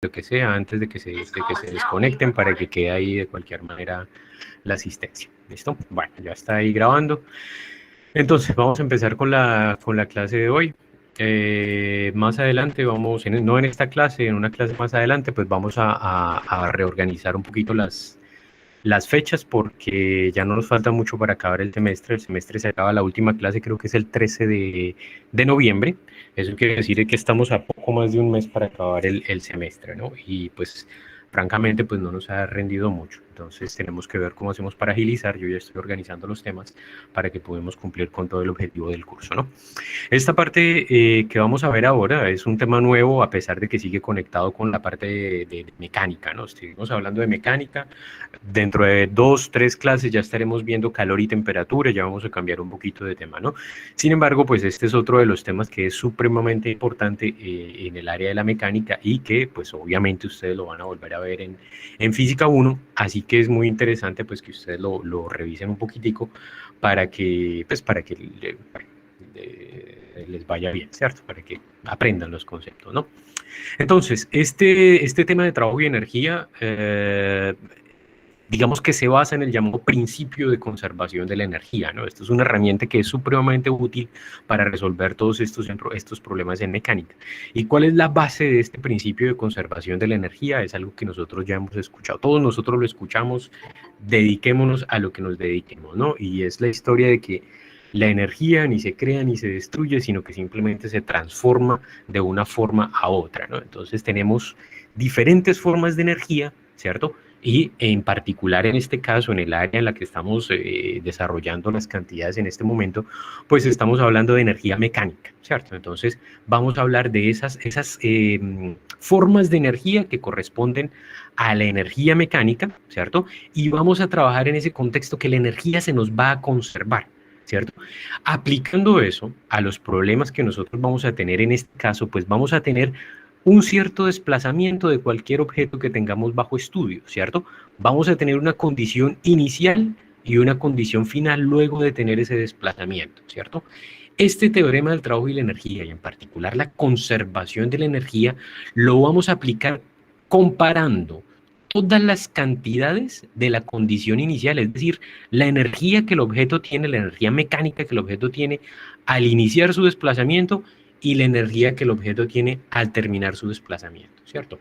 lo que sea, antes de que se desconecten para que quede ahí de cualquier manera la asistencia. ¿Listo? Bueno, ya está ahí grabando. Entonces, vamos a empezar con la clase de hoy. Más adelante vamos, no en esta clase, en una clase más adelante, pues vamos a reorganizar un poquito las fechas porque ya no nos falta mucho para acabar el semestre. El semestre se acaba, la última clase creo que es el 13 de noviembre. Eso quiere decir que estamos a poco más de un mes para acabar el semestre, ¿no? Y pues francamente pues no nos ha rendido mucho. Entonces tenemos que ver cómo hacemos para agilizar. Yo ya estoy organizando los temas para que podamos cumplir con todo el objetivo del curso, ¿no? Esta parte que vamos a ver ahora es un tema nuevo, a pesar de que sigue conectado con la parte de mecánica, ¿no? Seguimos hablando de mecánica. Dentro de 2, 3 clases ya estaremos viendo calor y temperatura, ya vamos a cambiar un poquito de tema, ¿no? Sin embargo, pues este es otro de los temas que es supremamente importante en el área de la mecánica y que pues obviamente ustedes lo van a volver a ver en Física 1, así que es muy interesante pues que ustedes lo revisen un poquitico para que, pues, para que les vaya bien, ¿cierto? Para que aprendan los conceptos, ¿no? Entonces, este tema de trabajo y energía, digamos que se basa en el llamado principio de conservación de la energía, ¿no? Esto es una herramienta que es supremamente útil para resolver todos estos problemas en mecánica. ¿Y cuál es la base de este principio de conservación de la energía? Es algo que nosotros ya hemos escuchado, todos nosotros lo escuchamos, dediquémonos a lo que nos dediquemos, ¿no? Y es la historia de que la energía ni se crea ni se destruye, sino que simplemente se transforma de una forma a otra, ¿no? Entonces tenemos diferentes formas de energía, ¿cierto? Y en particular en este caso, en el área en la que estamos desarrollando las cantidades en este momento, pues estamos hablando de energía mecánica, ¿cierto? Entonces vamos a hablar de esas formas de energía que corresponden a la energía mecánica, ¿cierto? Y vamos a trabajar en ese contexto que la energía se nos va a conservar, ¿cierto? Aplicando eso a los problemas que nosotros vamos a tener en este caso, pues vamos a tener un cierto desplazamiento de cualquier objeto que tengamos bajo estudio, ¿cierto? Vamos a tener una condición inicial y una condición final luego de tener ese desplazamiento, ¿cierto? Este teorema del trabajo y la energía, y en particular la conservación de la energía, lo vamos a aplicar comparando todas las cantidades de la condición inicial, es decir, la energía que el objeto tiene, la energía mecánica que el objeto tiene al iniciar su desplazamiento y la energía que el objeto tiene al terminar su desplazamiento, ¿cierto?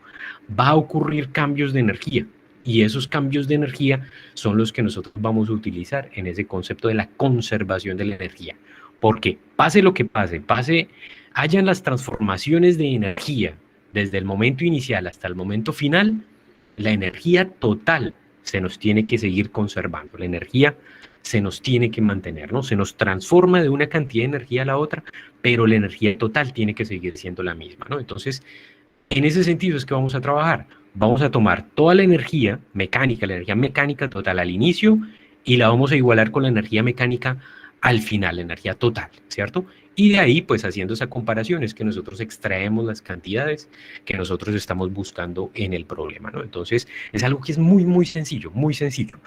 Va a ocurrir cambios de energía y esos cambios de energía son los que nosotros vamos a utilizar en ese concepto de la conservación de la energía. Porque pase lo que pase, hayan las transformaciones de energía desde el momento inicial hasta el momento final, la energía total se nos tiene que seguir conservando, la energía se nos tiene que mantener, ¿no? Se nos transforma de una cantidad de energía a la otra, pero la energía total tiene que seguir siendo la misma, ¿no? Entonces, en ese sentido es que vamos a trabajar. Vamos a tomar toda la energía mecánica total al inicio y la vamos a igualar con la energía mecánica al final, la energía total, ¿cierto? Y de ahí, pues haciendo esa comparación, es que nosotros extraemos las cantidades que nosotros estamos buscando en el problema, ¿no? Entonces, es algo que es muy, muy sencillo, muy sencillo.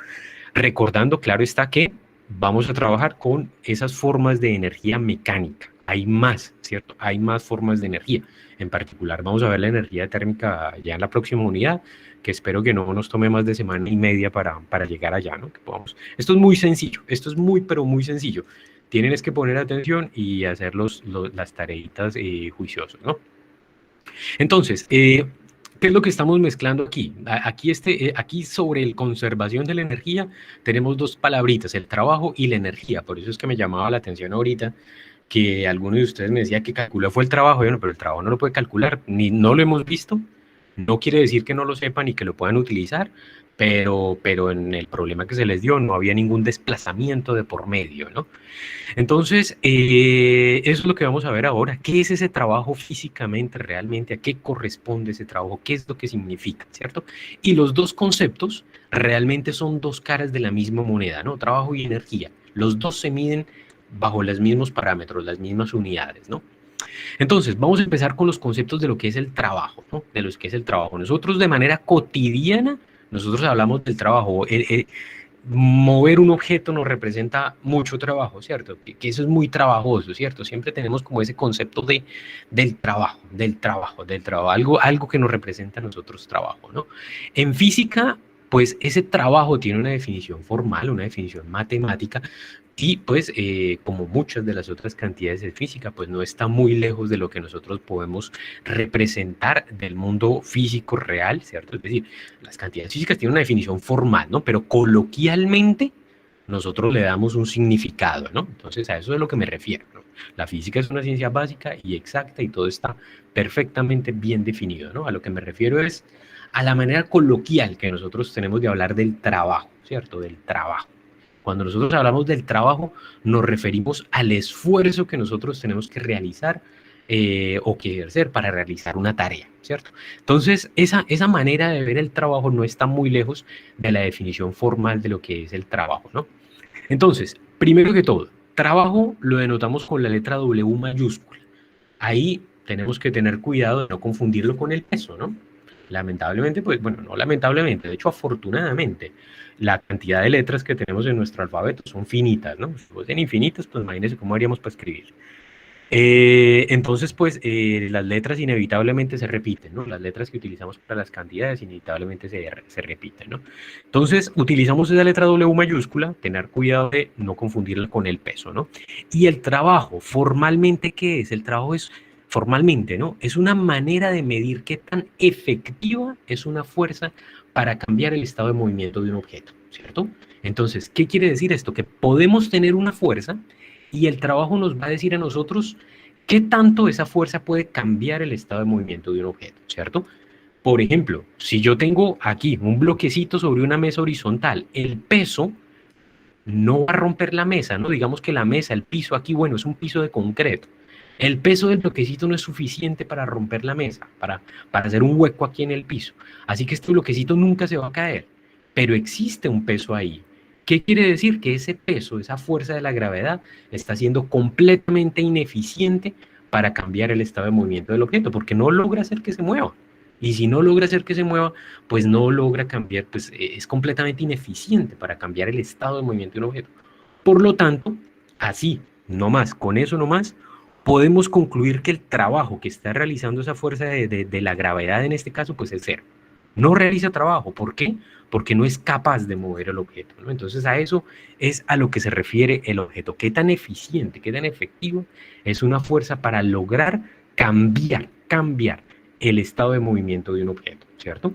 Recordando, claro está, que vamos a trabajar con esas formas de energía mecánica. Hay más, ¿cierto? Hay más formas de energía. En particular, vamos a ver la energía térmica ya en la próxima unidad, que espero que no nos tome más de semana y media para llegar allá, ¿no? Que podamos. Esto es muy sencillo, esto es muy, pero muy sencillo. Tienen es que poner atención y hacer las tareitas juiciosas, ¿no? Entonces, ¿qué es lo que estamos mezclando aquí? Aquí sobre el conservación de la energía tenemos dos palabritas, el trabajo y la energía. Por eso es que me llamaba la atención ahorita que alguno de ustedes me decía que calculó fue el trabajo. Bueno, pero el trabajo no lo puede calcular, ni no lo hemos visto. No quiere decir que no lo sepan y que lo puedan utilizar, pero en el problema que se les dio no había ningún desplazamiento de por medio, ¿no? Entonces, eso es lo que vamos a ver ahora. ¿Qué es ese trabajo físicamente, realmente? ¿A qué corresponde ese trabajo? ¿Qué es lo que significa, cierto? Y los dos conceptos realmente son dos caras de la misma moneda, ¿no? Trabajo y energía. Los dos se miden bajo los mismos parámetros, las mismas unidades, ¿no? Entonces, vamos a empezar con los conceptos de lo que es el trabajo, ¿no? De lo que es el trabajo. Nosotros de manera cotidiana, nosotros hablamos del trabajo. mover un objeto nos representa mucho trabajo, ¿cierto? Que eso es muy trabajoso, ¿cierto? Siempre tenemos como ese concepto del trabajo, algo que nos representa a nosotros trabajo, ¿no? En física, pues ese trabajo tiene una definición formal, una definición matemática, y pues como muchas de las otras cantidades de física, pues no está muy lejos de lo que nosotros podemos representar del mundo físico real, ¿cierto? Es decir, las cantidades físicas tienen una definición formal, ¿no? Pero coloquialmente nosotros le damos un significado, ¿no? Entonces a eso es a lo que me refiero, ¿no? La física es una ciencia básica y exacta y todo está perfectamente bien definido, ¿no? A lo que me refiero es a la manera coloquial que nosotros tenemos de hablar del trabajo, ¿cierto? Del trabajo. Cuando nosotros hablamos del trabajo, nos referimos al esfuerzo que nosotros tenemos que realizar o que ejercer para realizar una tarea, ¿cierto? Entonces, esa manera de ver el trabajo no está muy lejos de la definición formal de lo que es el trabajo, ¿no? Entonces, primero que todo, trabajo lo denotamos con la letra W mayúscula. Ahí tenemos que tener cuidado de no confundirlo con el peso, ¿no? Lamentablemente, pues bueno, no lamentablemente, de hecho afortunadamente, la cantidad de letras que tenemos en nuestro alfabeto son finitas, ¿no? Si fuesen infinitas, pues imagínense cómo haríamos para escribir. Entonces, pues las letras inevitablemente se repiten, ¿no? Las letras que utilizamos para las cantidades inevitablemente se repiten, ¿no? Entonces, utilizamos esa letra W mayúscula, tener cuidado de no confundirla con el peso, ¿no? Y el trabajo, formalmente, ¿qué es? El trabajo es, formalmente, ¿no? Es una manera de medir qué tan efectiva es una fuerza para cambiar el estado de movimiento de un objeto, ¿cierto? Entonces, ¿qué quiere decir esto? Que podemos tener una fuerza y el trabajo nos va a decir a nosotros qué tanto esa fuerza puede cambiar el estado de movimiento de un objeto, ¿cierto? Por ejemplo, si yo tengo aquí un bloquecito sobre una mesa horizontal, el peso no va a romper la mesa, ¿no? Digamos que la mesa, el piso aquí, bueno, es un piso de concreto. El peso del bloquecito no es suficiente para romper la mesa, para hacer un hueco aquí en el piso. Así que este bloquecito nunca se va a caer, pero existe un peso ahí. ¿Qué quiere decir? Que ese peso, esa fuerza de la gravedad, está siendo completamente ineficiente para cambiar el estado de movimiento del objeto, porque no logra hacer que se mueva. Y si no logra hacer que se mueva, pues no logra cambiar, pues es completamente ineficiente para cambiar el estado de movimiento de un objeto. Por lo tanto, así, no más, con eso no más, podemos concluir que el trabajo que está realizando esa fuerza de la gravedad en este caso, pues es cero. No realiza trabajo. ¿Por qué? Porque no es capaz de mover el objeto, ¿no? Entonces a eso es a lo que se refiere el objeto. ¿Qué tan eficiente, qué tan efectivo es una fuerza para lograr cambiar el estado de movimiento de un objeto, ¿cierto?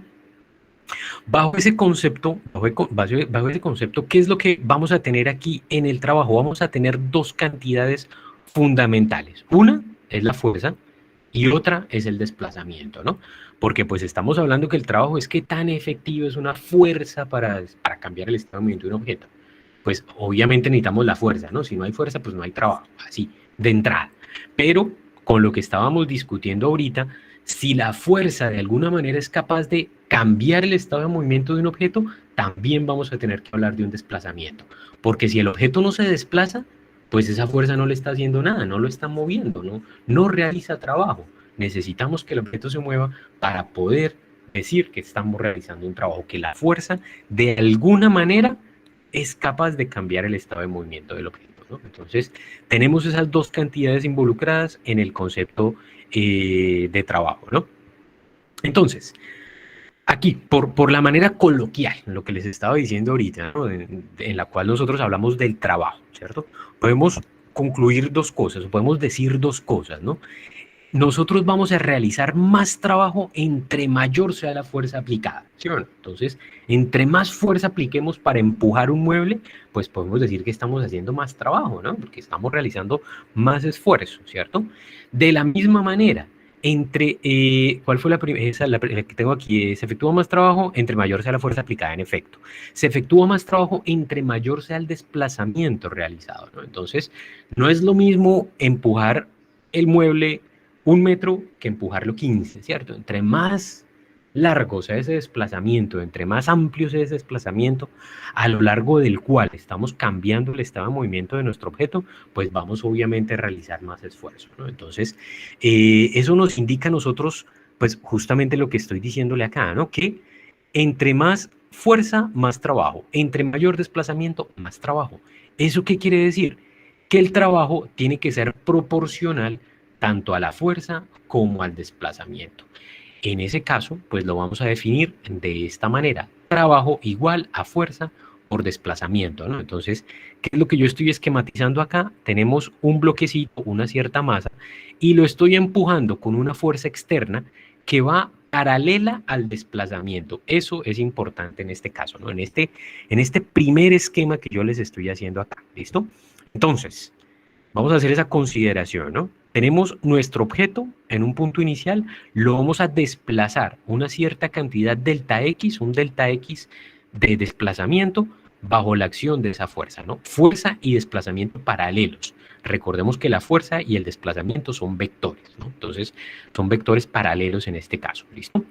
Bajo ese concepto, bajo ese concepto, ¿qué es lo que vamos a tener aquí en el trabajo? Vamos a tener dos cantidades fundamentales. Una es la fuerza y otra es el desplazamiento, ¿no? Porque pues estamos hablando que el trabajo es qué tan efectivo es una fuerza para cambiar el estado de movimiento de un objeto. Pues obviamente necesitamos la fuerza, ¿no? Si no hay fuerza, pues no hay trabajo, así, de entrada. Pero con lo que estábamos discutiendo ahorita, si la fuerza de alguna manera es capaz de cambiar el estado de movimiento de un objeto, también vamos a tener que hablar de un desplazamiento. Porque si el objeto no se desplaza, pues esa fuerza no le está haciendo nada, no lo está moviendo, no realiza trabajo. Necesitamos que el objeto se mueva para poder decir que estamos realizando un trabajo, que la fuerza de alguna manera es capaz de cambiar el estado de movimiento del objeto, ¿no? Entonces, tenemos esas dos cantidades involucradas en el concepto de trabajo, ¿no? Entonces, aquí, por la manera coloquial, lo que les estaba diciendo ahorita, ¿no? en la cual nosotros hablamos del trabajo, ¿cierto? Podemos concluir dos cosas, o podemos decir dos cosas, ¿no? Nosotros vamos a realizar más trabajo entre mayor sea la fuerza aplicada, ¿sí o no? Entonces, entre más fuerza apliquemos para empujar un mueble, pues podemos decir que estamos haciendo más trabajo, ¿no? Porque estamos realizando más esfuerzo, ¿cierto? De la misma manera, ¿cuál fue la primera? Esa, la que tengo aquí, se efectúa más trabajo entre mayor sea la fuerza aplicada, en efecto. Se efectúa más trabajo entre mayor sea el desplazamiento realizado, ¿no? Entonces, no es lo mismo empujar el mueble 1 metro que empujarlo 15, ¿cierto? Entre más largo sea ese desplazamiento, entre más amplio sea ese desplazamiento, a lo largo del cual estamos cambiando el estado de movimiento de nuestro objeto, pues vamos obviamente a realizar más esfuerzo, ¿no? Entonces, eso nos indica a nosotros, pues justamente lo que estoy diciéndole acá, ¿no? Que entre más fuerza más trabajo. Entre mayor desplazamiento, más trabajo. ¿Eso qué quiere decir? Que el trabajo tiene que ser proporcional tanto a la fuerza como al desplazamiento. En ese caso, pues lo vamos a definir de esta manera. Trabajo igual a fuerza por desplazamiento, ¿no? Entonces, ¿qué es lo que yo estoy esquematizando acá? Tenemos un bloquecito, una cierta masa, y lo estoy empujando con una fuerza externa que va paralela al desplazamiento. Eso es importante en este caso, ¿no? En este primer esquema que yo les estoy haciendo acá, ¿listo? Entonces, vamos a hacer esa consideración, ¿no? Tenemos nuestro objeto en un punto inicial, lo vamos a desplazar una cierta cantidad delta X, un delta X de desplazamiento bajo la acción de esa fuerza, ¿no? Fuerza y desplazamiento paralelos. Recordemos que la fuerza y el desplazamiento son vectores, ¿no? Entonces, son vectores paralelos en este caso, ¿listo?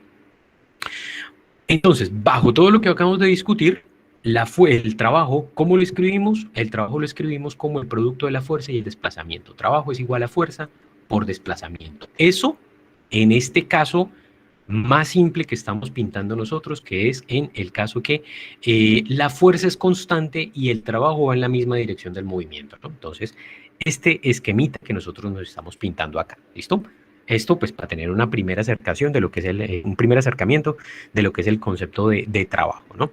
Entonces, bajo todo lo que acabamos de discutir, el trabajo, ¿cómo lo escribimos? El trabajo lo escribimos como el producto de la fuerza y el desplazamiento. Trabajo es igual a fuerza por desplazamiento. Eso, en este caso más simple que estamos pintando nosotros, que es en el caso que la fuerza es constante y el trabajo va en la misma dirección del movimiento, ¿no? Entonces, este esquemita que nosotros nos estamos pintando acá, ¿listo? Esto pues para tener una primera acercación de lo que es un primer acercamiento de lo que es el concepto de trabajo, ¿no?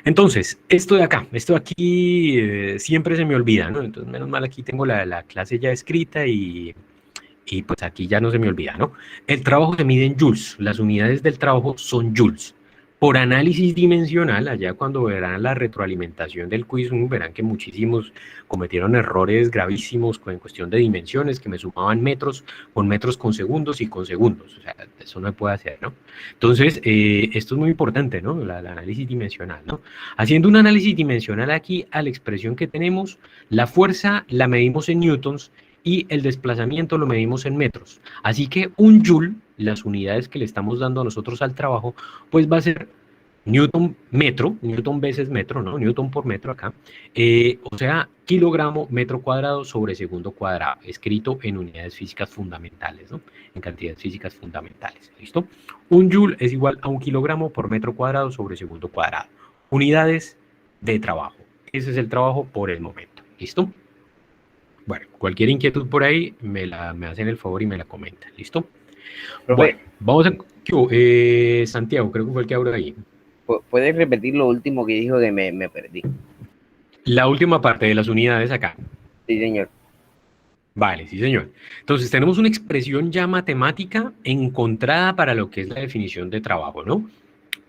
Entonces, esto de acá, esto de aquí siempre se me olvida, ¿no? Entonces, menos mal aquí tengo la clase ya escrita y pues aquí ya no se me olvida, ¿no? El trabajo se mide en joules, las unidades del trabajo son joules. Por análisis dimensional, allá cuando verán la retroalimentación del quiz, verán que muchísimos cometieron errores gravísimos en cuestión de dimensiones, que me sumaban metros con segundos y con segundos. O sea, eso no se puede hacer, ¿no? Entonces, esto es muy importante, ¿no? El análisis dimensional, ¿no? Haciendo un análisis dimensional aquí a la expresión que tenemos, la fuerza la medimos en newtons y el desplazamiento lo medimos en metros. Así que un joule, las unidades que le estamos dando a nosotros al trabajo, pues va a ser newton metro, newton veces metro, ¿no? Newton por metro acá, o sea, kilogramo metro cuadrado sobre segundo cuadrado, escrito en unidades físicas fundamentales, ¿no? En cantidades físicas fundamentales, ¿listo? Un joule es igual a un kilogramo por metro cuadrado sobre segundo cuadrado. Unidades de trabajo. Ese es el trabajo por el momento, ¿listo? Bueno, cualquier inquietud por ahí, me hacen el favor y me la comentan, ¿listo? Profe, bueno, vamos a... Santiago, creo que fue el que habló ahí. ¿puedes repetir lo último que dijo que me perdí? La última parte de las unidades acá. Sí, señor. Vale, sí, señor. Entonces, tenemos una expresión ya matemática encontrada para lo que es la definición de trabajo, ¿no?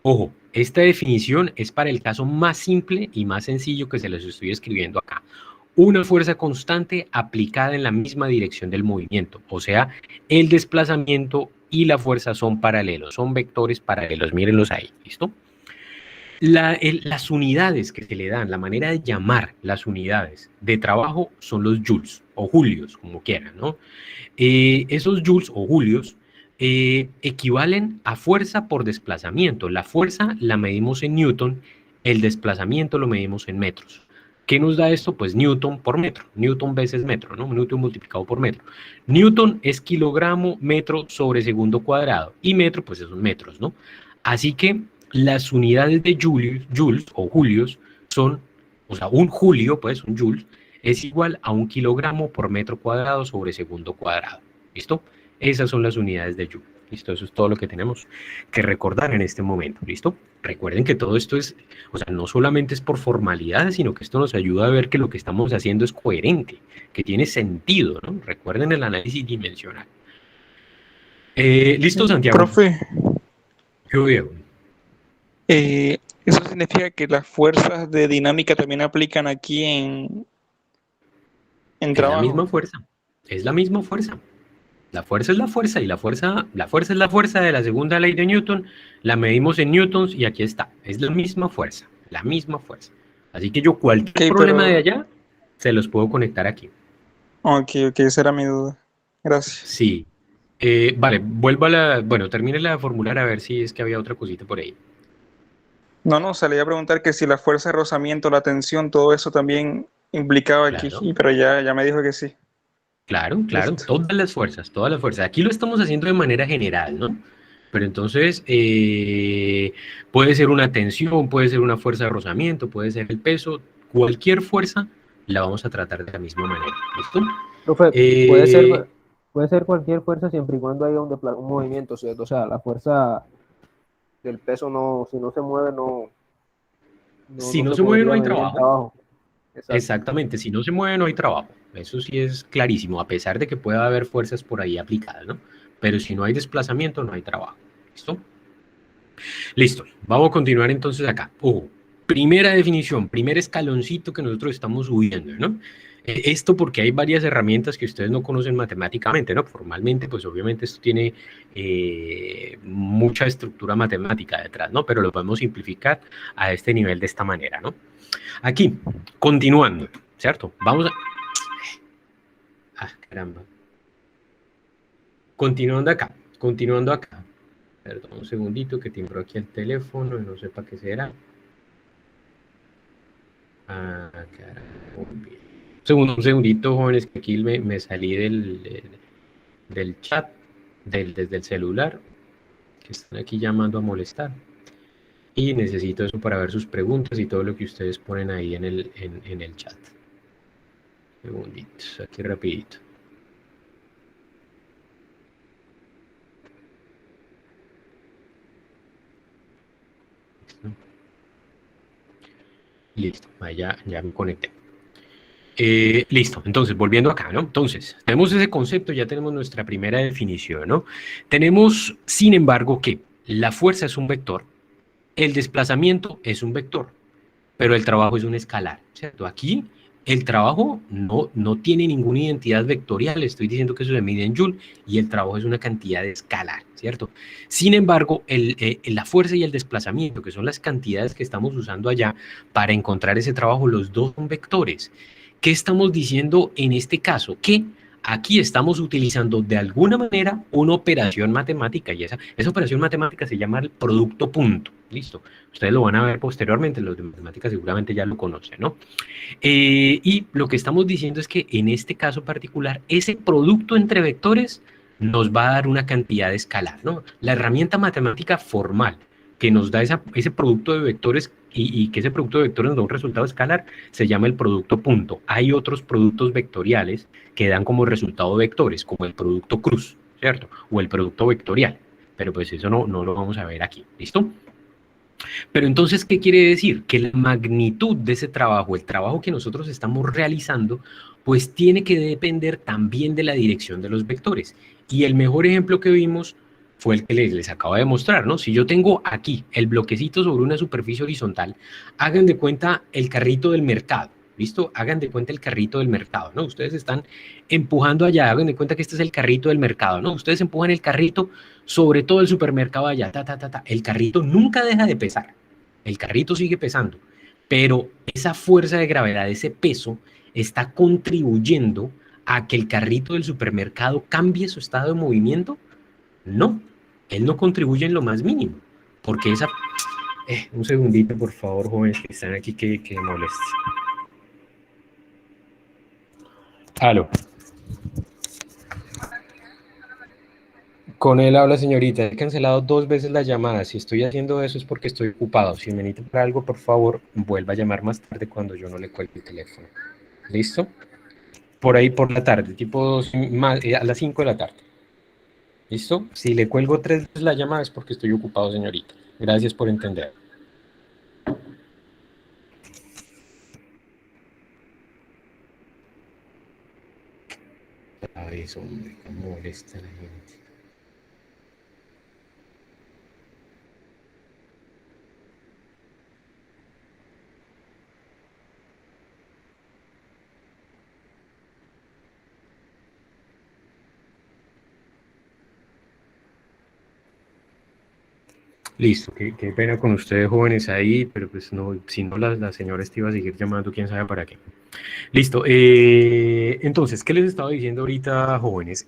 Ojo, esta definición es para el caso más simple y más sencillo que se les estoy escribiendo acá. Una fuerza constante aplicada en la misma dirección del movimiento, o sea, el desplazamiento y la fuerza son paralelos, son vectores paralelos, mírenlos ahí, ¿listo? Las unidades que se le dan, la manera de llamar las unidades de trabajo son los joules o julios, como quieran, ¿no? Esos joules o julios equivalen a fuerza por desplazamiento. La fuerza la medimos en newton, el desplazamiento lo medimos en metros. ¿Qué nos da esto? Pues newton por metro, newton veces metro, ¿no? Newton multiplicado por metro. Newton es kilogramo metro sobre segundo cuadrado y metro pues son metros, ¿no? Así que las unidades de joules o julios son, o sea, un julio, pues un joule, es igual a un kilogramo por metro cuadrado sobre segundo cuadrado. ¿Listo? Esas son las unidades de joule. ¿Listo? Eso es todo lo que tenemos que recordar en este momento. ¿Listo? Recuerden que todo esto es, o sea, no solamente es por formalidad, sino que esto nos ayuda a ver que lo que estamos haciendo es coherente, que tiene sentido, ¿no? Recuerden el análisis dimensional. ¿Listo, Santiago? Profe, Yo veo. eso significa que las fuerzas de dinámica también aplican aquí en Es la misma trabajo. fuerza. Es la misma fuerza. La fuerza es la fuerza y la fuerza es la fuerza de la segunda ley de Newton. La medimos en newtons y aquí está. Es la misma fuerza. La misma fuerza. Así que yo cualquier Ok, problema de pero... allá se los puedo conectar aquí. Ok, esa era mi duda. Gracias. Sí. Vale, vuelvo a la... Bueno, termine la de formular a ver si es que había otra cosita por ahí. No, se le iba a preguntar que si la fuerza de rozamiento, la tensión, todo eso también implicaba aquí, Claro. pero ya me dijo que sí. Claro, Listo. todas las fuerzas, todas las fuerzas. Aquí lo estamos haciendo de manera general, ¿no? Pero entonces puede ser una tensión, puede ser una fuerza de rozamiento, puede ser el peso, cualquier fuerza la vamos a tratar de la misma manera. ¿Listo? Profe, Eh, puede ser cualquier fuerza siempre y cuando haya un movimiento, ¿cierto? O sea, la fuerza del peso no, si no se mueve, si no no se se mueve, no podría hay medir el trabajo. trabajo. Exacto. Exactamente, si no se mueve, no hay trabajo. Eso sí es clarísimo, a pesar de que pueda haber fuerzas por ahí aplicadas, ¿no? Pero si no hay desplazamiento, no hay trabajo. ¿Listo? Listo, vamos a continuar entonces acá. Ojo, primera definición, primer escaloncito que nosotros estamos subiendo, ¿no? Esto porque hay varias herramientas que ustedes no conocen matemáticamente, ¿no? Formalmente, pues obviamente esto tiene mucha estructura matemática detrás, ¿no? Pero lo podemos simplificar a este nivel de esta manera, ¿no? Aquí, continuando, ¿cierto? Vamos a... Ah, caramba. Continuando acá. Perdón, un segundito que timbró aquí el teléfono y no sé para qué será. Ah, caramba, muy bien. Un segundito, jóvenes, que aquí me salí del chat, desde el celular, que están aquí llamando a molestar. Y necesito eso para ver sus preguntas y todo lo que ustedes ponen ahí en el chat. Segunditos, aquí rapidito. Listo, ya me conecté. Listo, entonces, volviendo acá, ¿no? Entonces, tenemos ese concepto, ya tenemos nuestra primera definición, ¿no? Tenemos, sin embargo, que la fuerza es un vector, el desplazamiento es un vector, pero el trabajo es un escalar, ¿cierto? Aquí el trabajo no tiene ninguna identidad vectorial, estoy diciendo que eso se mide en Joule y el trabajo es una cantidad de escalar, ¿cierto? Sin embargo, la fuerza y el desplazamiento, que son las cantidades que estamos usando allá para encontrar ese trabajo, los dos son vectores. ¿Qué estamos diciendo en este caso? Que aquí estamos utilizando de alguna manera una operación matemática y esa operación matemática se llama el producto punto. Listo. Ustedes lo van a ver posteriormente, los de matemáticas seguramente ya lo conocen, ¿no? Y lo que estamos diciendo es que en este caso particular, ese producto entre vectores nos va a dar una cantidad escalar, ¿no? La herramienta matemática formal que nos da ese producto de vectores y que ese producto de vectores nos da un resultado escalar se llama el producto punto. Hay otros productos vectoriales que dan como resultado vectores, como el producto cruz, ¿cierto? O el producto vectorial, pero pues eso no lo vamos a ver aquí, ¿listo? Pero entonces, ¿qué quiere decir? Que la magnitud de ese trabajo, el trabajo que nosotros estamos realizando, pues tiene que depender también de la dirección de los vectores. Y el mejor ejemplo que vimos fue el que les acabo de mostrar, ¿no? Si yo tengo aquí el bloquecito sobre una superficie horizontal, hagan de cuenta el carrito del mercado, ¿listo? Hagan de cuenta el carrito del mercado, ¿no? Ustedes están empujando allá, hagan de cuenta que este es el carrito del mercado, ¿no? Ustedes empujan el carrito sobre todo el supermercado allá, el carrito nunca deja de pesar, el carrito sigue pesando, pero esa fuerza de gravedad, ese peso, está contribuyendo a que el carrito del supermercado cambie su estado de movimiento. No, él no contribuye en lo más mínimo, porque esa... un segundito, por favor, jóvenes que están aquí que molestes. Aló. Con él habla, señorita. He cancelado 2 veces la llamada. Si estoy haciendo eso es porque estoy ocupado. Si me necesita para algo, por favor, vuelva a llamar más tarde cuando yo no le cuelgue el teléfono. ¿Listo? Por ahí por la tarde, tipo a las 5 de la tarde. ¿Listo? Si le cuelgo 3 veces la llamada es porque estoy ocupado, señorita. Gracias por entender. ¿Sabes, hombre? ¿Cómo molesta la gente? Listo, qué pena con ustedes jóvenes ahí, pero pues no, si no la señora te iba a seguir llamando, quién sabe para qué. Listo, entonces, ¿qué les estaba diciendo ahorita, jóvenes?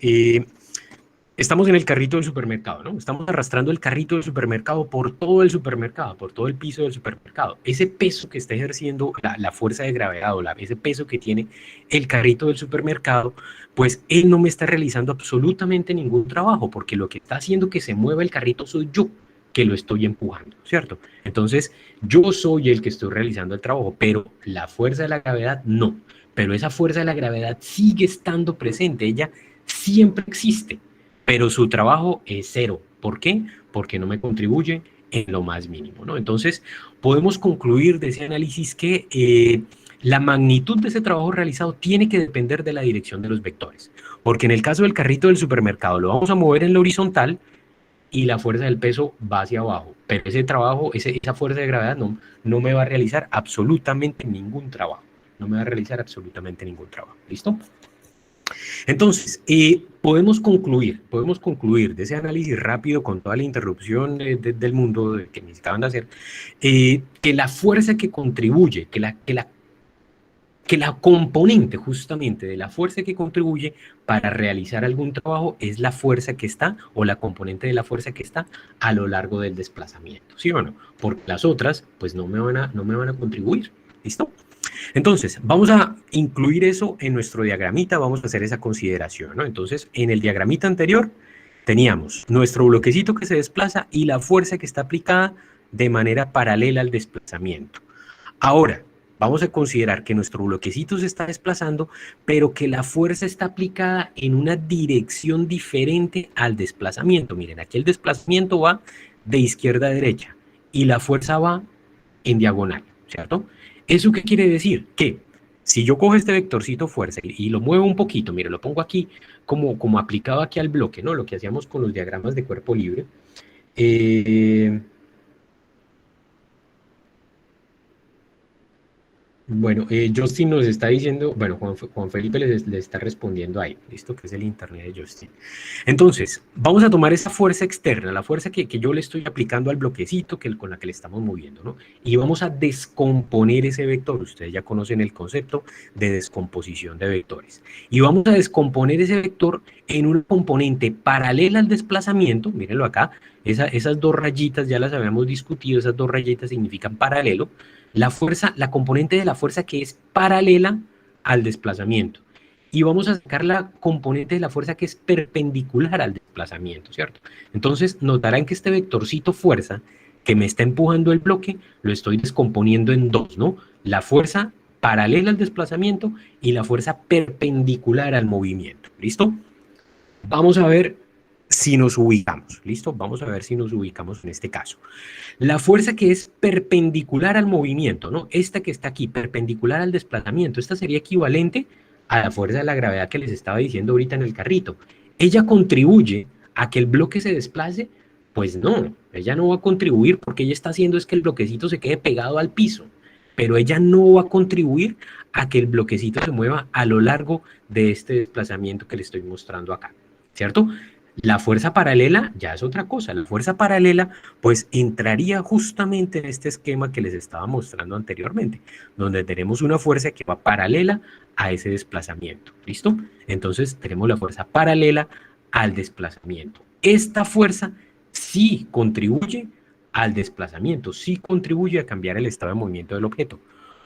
estamos en el carrito del supermercado, ¿no? Estamos arrastrando el carrito del supermercado por todo el supermercado, por todo el piso del supermercado. Ese peso que está ejerciendo la fuerza de gravedad o ese peso que tiene el carrito del supermercado, pues él no me está realizando absolutamente ningún trabajo, porque lo que está haciendo que se mueva el carrito soy yo, que lo estoy empujando, ¿cierto? Entonces, yo soy el que estoy realizando el trabajo, pero la fuerza de la gravedad no. Pero esa fuerza de la gravedad sigue estando presente, ella siempre existe, pero su trabajo es cero. ¿Por qué? Porque no me contribuye en lo más mínimo, ¿no? Entonces, podemos concluir de ese análisis que la magnitud de ese trabajo realizado tiene que depender de la dirección de los vectores, porque en el caso del carrito del supermercado lo vamos a mover en la horizontal y la fuerza del peso va hacia abajo, pero ese trabajo, esa fuerza de gravedad no me va a realizar absolutamente ningún trabajo, no me va a realizar absolutamente ningún trabajo, ¿listo? Entonces, podemos concluir de ese análisis rápido con toda la interrupción del mundo que necesitaban de hacer, que la fuerza que contribuye, que la componente justamente de la fuerza que contribuye para realizar algún trabajo es la fuerza que está, o la componente de la fuerza que está a lo largo del desplazamiento, ¿sí o no? Porque las otras, pues no me van a contribuir, ¿listo? Entonces, vamos a incluir eso en nuestro diagramita, vamos a hacer esa consideración, ¿no? Entonces, en el diagramita anterior teníamos nuestro bloquecito que se desplaza y la fuerza que está aplicada de manera paralela al desplazamiento. Ahora, vamos a considerar que nuestro bloquecito se está desplazando, pero que la fuerza está aplicada en una dirección diferente al desplazamiento. Miren, aquí el desplazamiento va de izquierda a derecha y la fuerza va en diagonal, ¿cierto? ¿Eso qué quiere decir? Que si yo cojo este vectorcito fuerza y lo muevo un poquito, mire, lo pongo aquí como aplicado aquí al bloque, ¿no? Lo que hacíamos con los diagramas de cuerpo libre. Bueno, Justin nos está diciendo, bueno, Juan Felipe le está respondiendo ahí, listo, que es el internet de Justin. Entonces, vamos a tomar esa fuerza externa, la fuerza que yo le estoy aplicando al bloquecito con la que le estamos moviendo, ¿no? Y vamos a descomponer ese vector, ustedes ya conocen el concepto de descomposición de vectores. Y vamos a descomponer ese vector en una componente paralela al desplazamiento, mírenlo acá, esas dos rayitas ya las habíamos discutido, esas dos rayitas significan paralelo. La componente de la fuerza que es paralela al desplazamiento. Y vamos a sacar la componente de la fuerza que es perpendicular al desplazamiento, ¿cierto? Entonces, notarán que este vectorcito fuerza que me está empujando el bloque, lo estoy descomponiendo en dos, ¿no? La fuerza paralela al desplazamiento y la fuerza perpendicular al movimiento, ¿listo? Vamos a ver si nos ubicamos, ¿listo? Vamos a ver si nos ubicamos en este caso. La fuerza que es perpendicular al movimiento, ¿no? Esta que está aquí, perpendicular al desplazamiento, esta sería equivalente a la fuerza de la gravedad que les estaba diciendo ahorita en el carrito. ¿Ella contribuye a que el bloque se desplace? Pues no, ella no va a contribuir porque ella está haciendo es que el bloquecito se quede pegado al piso, pero ella no va a contribuir a que el bloquecito se mueva a lo largo de este desplazamiento que les estoy mostrando acá, ¿cierto? La fuerza paralela ya es otra cosa. La fuerza paralela pues entraría justamente en este esquema que les estaba mostrando anteriormente, donde tenemos una fuerza que va paralela a ese desplazamiento, ¿listo? Entonces tenemos la fuerza paralela al desplazamiento. Esta fuerza sí contribuye al desplazamiento, sí contribuye a cambiar el estado de movimiento del objeto.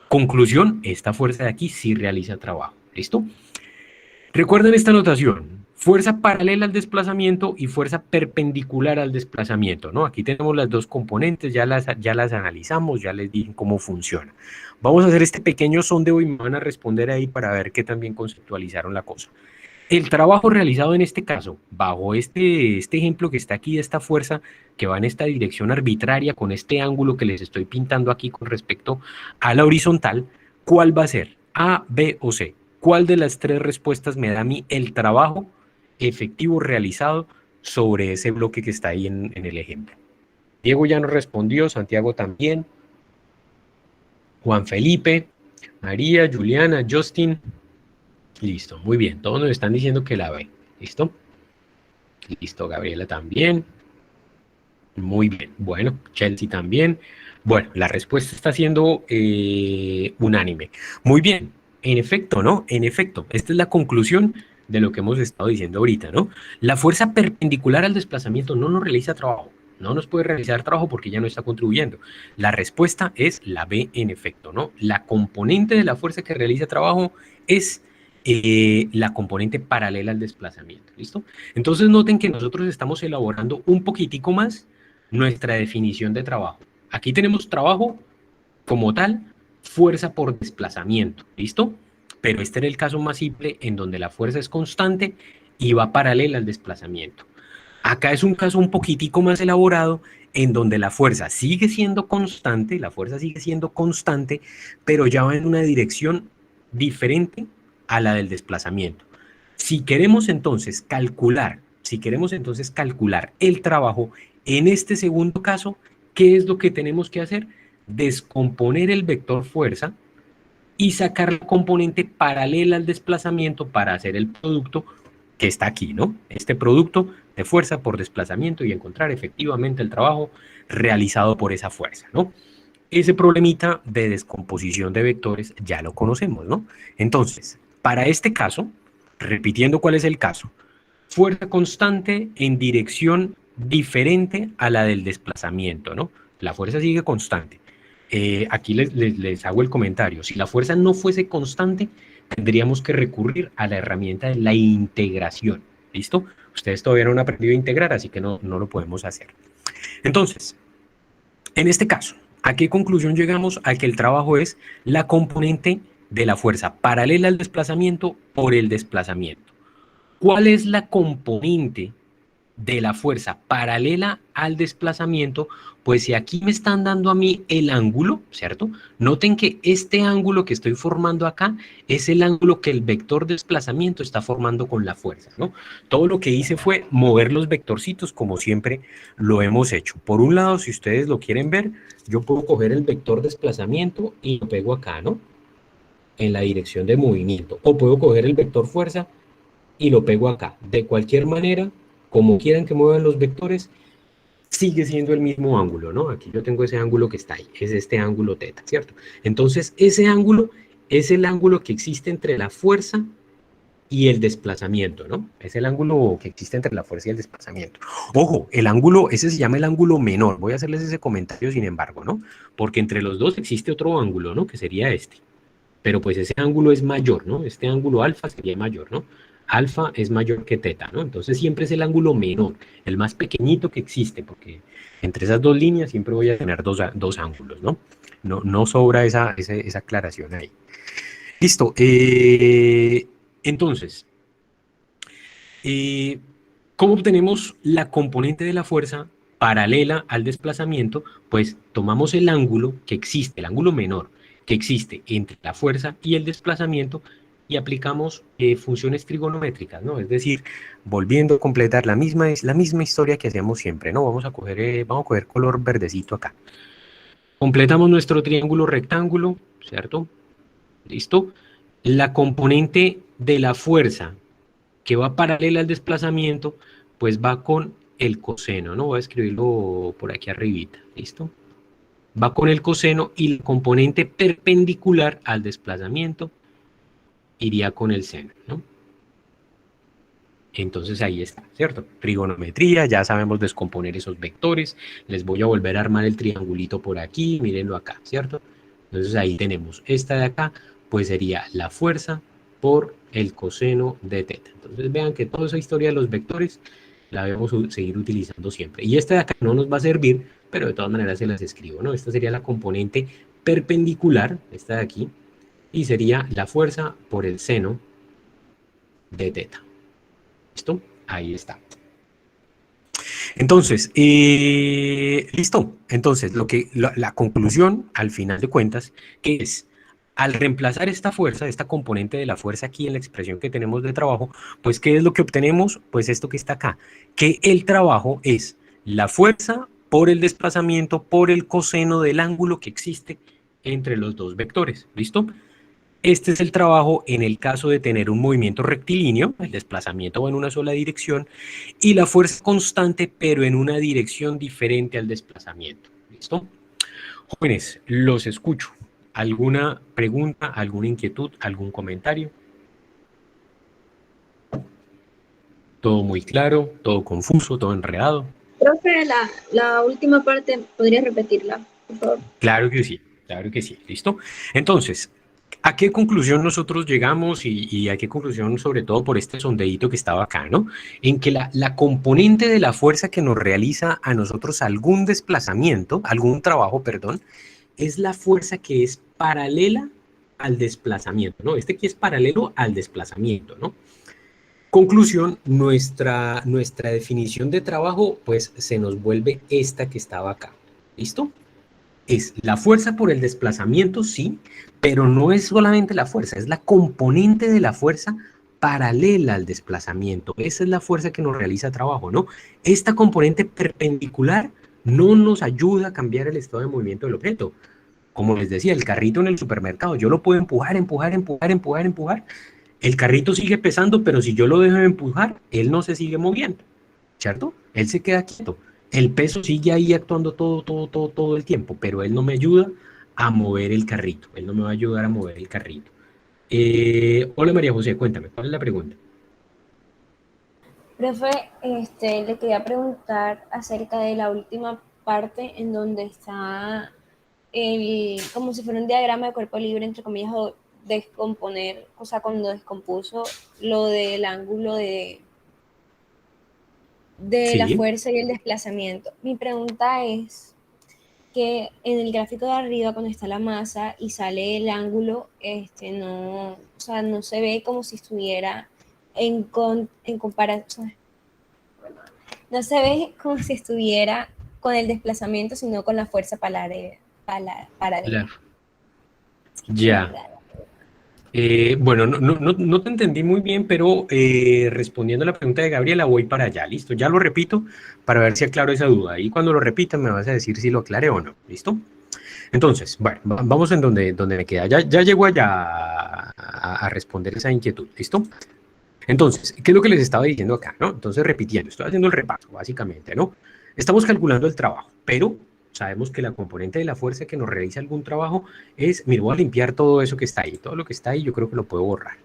Conclusión, esta fuerza de aquí sí realiza trabajo, ¿listo? Recuerden esta notación, fuerza paralela al desplazamiento y fuerza perpendicular al desplazamiento, ¿no? Aquí tenemos las dos componentes, ya las analizamos, ya les dije cómo funciona. Vamos a hacer este pequeño sondeo y me van a responder ahí para ver qué también conceptualizaron la cosa. El trabajo realizado en este caso, bajo este ejemplo que está aquí, esta fuerza que va en esta dirección arbitraria con este ángulo que les estoy pintando aquí con respecto a la horizontal, ¿cuál va a ser? ¿A, B o C? ¿Cuál de las tres respuestas me da a mí el trabajo efectivo realizado sobre ese bloque que está ahí en el ejemplo? Diego ya nos respondió, Santiago también, Juan Felipe, María, Juliana, Justin. Listo, muy bien, todos nos están diciendo que la B. ¿Listo? Listo, Gabriela también. Muy bien, bueno, Chelsea también. Bueno, la respuesta está siendo unánime. Muy bien. En efecto, ¿no? En efecto, esta es la conclusión de lo que hemos estado diciendo ahorita, ¿no? La fuerza perpendicular al desplazamiento no nos realiza trabajo, no nos puede realizar trabajo porque ya no está contribuyendo. La respuesta es la B en efecto, ¿no? La componente de la fuerza que realiza trabajo es la componente paralela al desplazamiento, ¿listo? Entonces noten que nosotros estamos elaborando un poquitico más nuestra definición de trabajo. Aquí tenemos trabajo como tal, fuerza por desplazamiento, ¿listo? Pero este era el caso más simple en donde la fuerza es constante y va paralela al desplazamiento. Acá es un caso un poquitico más elaborado en donde la fuerza sigue siendo constante, pero ya va en una dirección diferente a la del desplazamiento. Si queremos entonces calcular el trabajo en este segundo caso, ¿qué es lo que tenemos que hacer? Descomponer el vector fuerza y sacar la componente paralela al desplazamiento para hacer el producto que está aquí, ¿no? Este producto de fuerza por desplazamiento y encontrar efectivamente el trabajo realizado por esa fuerza, ¿no? Ese problemita de descomposición de vectores ya lo conocemos, ¿no? Entonces, para este caso, repitiendo cuál es el caso, fuerza constante en dirección diferente a la del desplazamiento, ¿no? La fuerza sigue constante. Aquí les hago el comentario. Si la fuerza no fuese constante, tendríamos que recurrir a la herramienta de la integración. ¿Listo? Ustedes todavía no han aprendido a integrar, así que no lo podemos hacer. Entonces, en este caso, ¿a qué conclusión llegamos? A que el trabajo es la componente de la fuerza paralela al desplazamiento por el desplazamiento. ¿Cuál es la componente de la fuerza paralela al desplazamiento? Pues si aquí me están dando a mí el ángulo, ¿cierto? Noten que este ángulo que estoy formando acá es el ángulo que el vector desplazamiento está formando con la fuerza, ¿no? Todo lo que hice fue mover los vectorcitos como siempre lo hemos hecho. Por un lado, si ustedes lo quieren ver, yo puedo coger el vector desplazamiento y lo pego acá, ¿no? En la dirección de movimiento. O puedo coger el vector fuerza y lo pego acá. De cualquier manera, como quieran que muevan los vectores, sigue siendo el mismo ángulo, ¿no? Aquí yo tengo ese ángulo que está ahí, es este ángulo teta, ¿cierto? Entonces, ese ángulo es el ángulo que existe entre la fuerza y el desplazamiento, ¿no? Es el ángulo que existe entre la fuerza y el desplazamiento. Ojo, el ángulo, ese se llama el ángulo menor. Voy a hacerles ese comentario, sin embargo, ¿no? Porque entre los dos existe otro ángulo, ¿no? Que sería este. Pero pues ese ángulo es mayor, ¿no? Este ángulo alfa sería mayor, ¿no? Alfa es mayor que teta, ¿no? Entonces siempre es el ángulo menor, el más pequeñito que existe, porque entre esas dos líneas siempre voy a tener dos ángulos, ¿no? No sobra esa aclaración ahí. Listo. Entonces, ¿cómo obtenemos la componente de la fuerza paralela al desplazamiento? Pues tomamos el ángulo que existe, el ángulo menor que existe entre la fuerza y el desplazamiento y aplicamos funciones trigonométricas, ¿no? Es decir, volviendo a completar la misma historia que hacíamos siempre, ¿no? Vamos a coger color verdecito acá. Completamos nuestro triángulo rectángulo, ¿cierto? ¿Listo? La componente de la fuerza que va paralela al desplazamiento, pues va con el coseno, ¿no? Voy a escribirlo por aquí arribita, ¿listo? Va con el coseno y la componente perpendicular al desplazamiento iría con el seno, ¿no? Entonces ahí está, ¿cierto? Trigonometría, ya sabemos descomponer esos vectores. Les voy a volver a armar el triangulito por aquí, mírenlo acá, ¿cierto? Entonces ahí tenemos esta de acá, pues sería la fuerza por el coseno de teta. Entonces vean que toda esa historia de los vectores la debemos seguir utilizando siempre. Y esta de acá no nos va a servir, pero de todas maneras se las escribo, ¿no? Esta sería la componente perpendicular, esta de aquí, y sería la fuerza por el seno de teta. ¿Listo? Ahí está. Entonces, listo. Entonces, la conclusión, al final de cuentas, que es, al reemplazar esta fuerza, esta componente de la fuerza aquí en la expresión que tenemos de trabajo, pues, ¿qué es lo que obtenemos? Pues esto que está acá, que el trabajo es la fuerza por el desplazamiento, por el coseno del ángulo que existe entre los dos vectores. ¿Listo? Este es el trabajo en el caso de tener un movimiento rectilíneo, el desplazamiento va en una sola dirección, y la fuerza constante, pero en una dirección diferente al desplazamiento. ¿Listo? Jóvenes, los escucho. ¿Alguna pregunta, alguna inquietud, algún comentario? Todo muy claro, todo confuso, todo enredado. Profe, la última parte, ¿podría repetirla, por favor? Claro que sí, ¿listo? Entonces, ¿a qué conclusión nosotros llegamos y a qué conclusión, sobre todo por este sondeíto que estaba acá, ¿no? En que la componente de la fuerza que nos realiza a nosotros algún desplazamiento, algún trabajo, perdón, es la fuerza que es paralela al desplazamiento, ¿no? Este aquí es paralelo al desplazamiento, ¿no? Conclusión, nuestra definición de trabajo, pues se nos vuelve esta que estaba acá, ¿listo? Es la fuerza por el desplazamiento, sí, pero no es solamente la fuerza, es la componente de la fuerza paralela al desplazamiento. Esa es la fuerza que nos realiza trabajo, ¿no? Esta componente perpendicular no nos ayuda a cambiar el estado de movimiento del objeto. Como les decía, el carrito en el supermercado, yo lo puedo empujar. El carrito sigue pesando, pero si yo lo dejo de empujar, él no se sigue moviendo, ¿cierto? Él se queda quieto. El peso sigue ahí actuando todo el tiempo, pero él no me ayuda a mover el carrito. Él no me va a ayudar a mover el carrito. Hola María José, cuéntame, ¿cuál es la pregunta? Profe, le quería preguntar acerca de la última parte en donde está como si fuera un diagrama de cuerpo libre, entre comillas, o descomponer, o sea, cuando descompuso lo del ángulo de la Sí, fuerza y el desplazamiento. Mi pregunta es que en el gráfico de arriba, cuando está la masa y sale el ángulo, no, o sea, no se ve como si estuviera en comparación, no se ve como si estuviera con el desplazamiento, sino con la fuerza paralela. claro. Ya. Bueno, no te entendí muy bien, pero respondiendo a la pregunta de Gabriela, voy para allá, ¿listo? Ya lo repito para ver si aclaro esa duda. Y cuando lo repita me vas a decir si lo aclaré o no, ¿listo? Entonces, bueno, vamos en donde me queda. Ya llego allá a responder esa inquietud, ¿listo? Entonces, ¿qué es lo que les estaba diciendo acá, no? Entonces, repitiendo, estoy haciendo el repaso, básicamente, ¿no? Estamos calculando el trabajo, pero sabemos que la componente de la fuerza que nos realiza algún trabajo es, mira, voy a limpiar todo eso que está ahí, todo lo que está ahí yo creo que lo puedo borrar.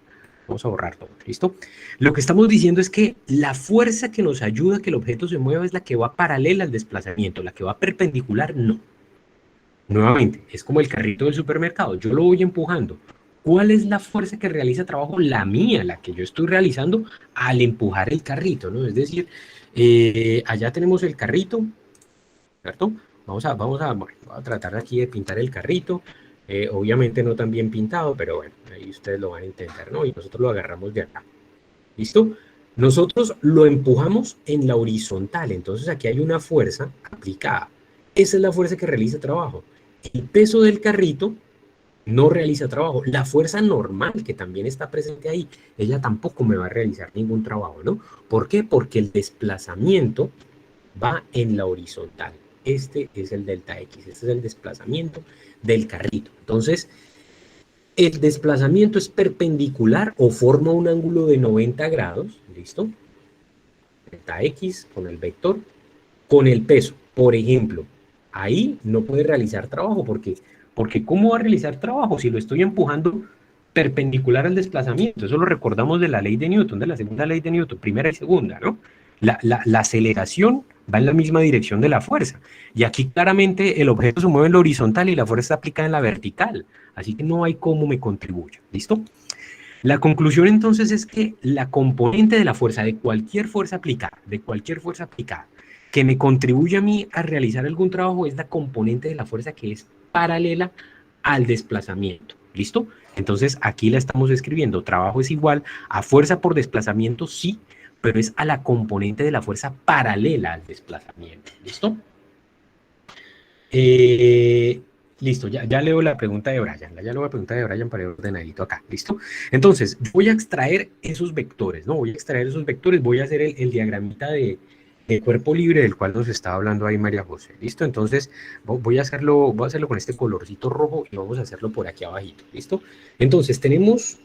Vamos a borrar todo, ¿listo? Lo que estamos diciendo es que la fuerza que nos ayuda a que el objeto se mueva es la que va paralela al desplazamiento, la que va perpendicular, no. Nuevamente, es como el carrito del supermercado, yo lo voy empujando. ¿Cuál es la fuerza que realiza trabajo? La mía, la que yo estoy realizando al empujar el carrito, ¿no? Es decir, allá tenemos el carrito, ¿cierto? Bueno, voy a tratar aquí de pintar el carrito, obviamente no tan bien pintado, pero bueno, ahí ustedes lo van a entender, ¿no? Y nosotros lo agarramos de acá, ¿listo? Nosotros lo empujamos en la horizontal, entonces aquí hay una fuerza aplicada. Esa es la fuerza que realiza trabajo. El peso del carrito no realiza trabajo. La fuerza normal que también está presente ahí, ella tampoco me va a realizar ningún trabajo, ¿no? ¿Por qué? Porque el desplazamiento va en la horizontal. Este es el delta X, este es el desplazamiento del carrito. Entonces, el desplazamiento es perpendicular o forma un ángulo de 90 grados, ¿listo? Delta X con el vector, con el peso. Por ejemplo, ahí no puede realizar trabajo porque ¿cómo va a realizar trabajo si lo estoy empujando perpendicular al desplazamiento? Eso lo recordamos de la ley de Newton, de la segunda ley de Newton, primera y segunda, ¿no? La aceleración va en la misma dirección de la fuerza. Y aquí claramente el objeto se mueve en la horizontal y la fuerza está aplicada en la vertical. Así que no hay cómo me contribuya. ¿Listo? La conclusión entonces es que la componente de la fuerza, de cualquier fuerza aplicada, que me contribuye a mí a realizar algún trabajo es la componente de la fuerza que es paralela al desplazamiento. ¿Listo? Entonces aquí la estamos escribiendo. Trabajo es igual a fuerza por desplazamiento, sí, pero es a la componente de la fuerza paralela al desplazamiento. ¿Listo? Listo, ya leo la pregunta de Brian. Ya leo la pregunta de Brian para ir ordenadito acá. ¿Listo? Entonces, voy a extraer esos vectores, ¿no? Voy a extraer esos vectores, voy a hacer el diagramita de cuerpo libre del cual nos estaba hablando ahí María José. ¿Listo? Entonces, voy a hacerlo con este colorcito rojo y vamos a hacerlo por aquí abajito. ¿Listo? Entonces, tenemos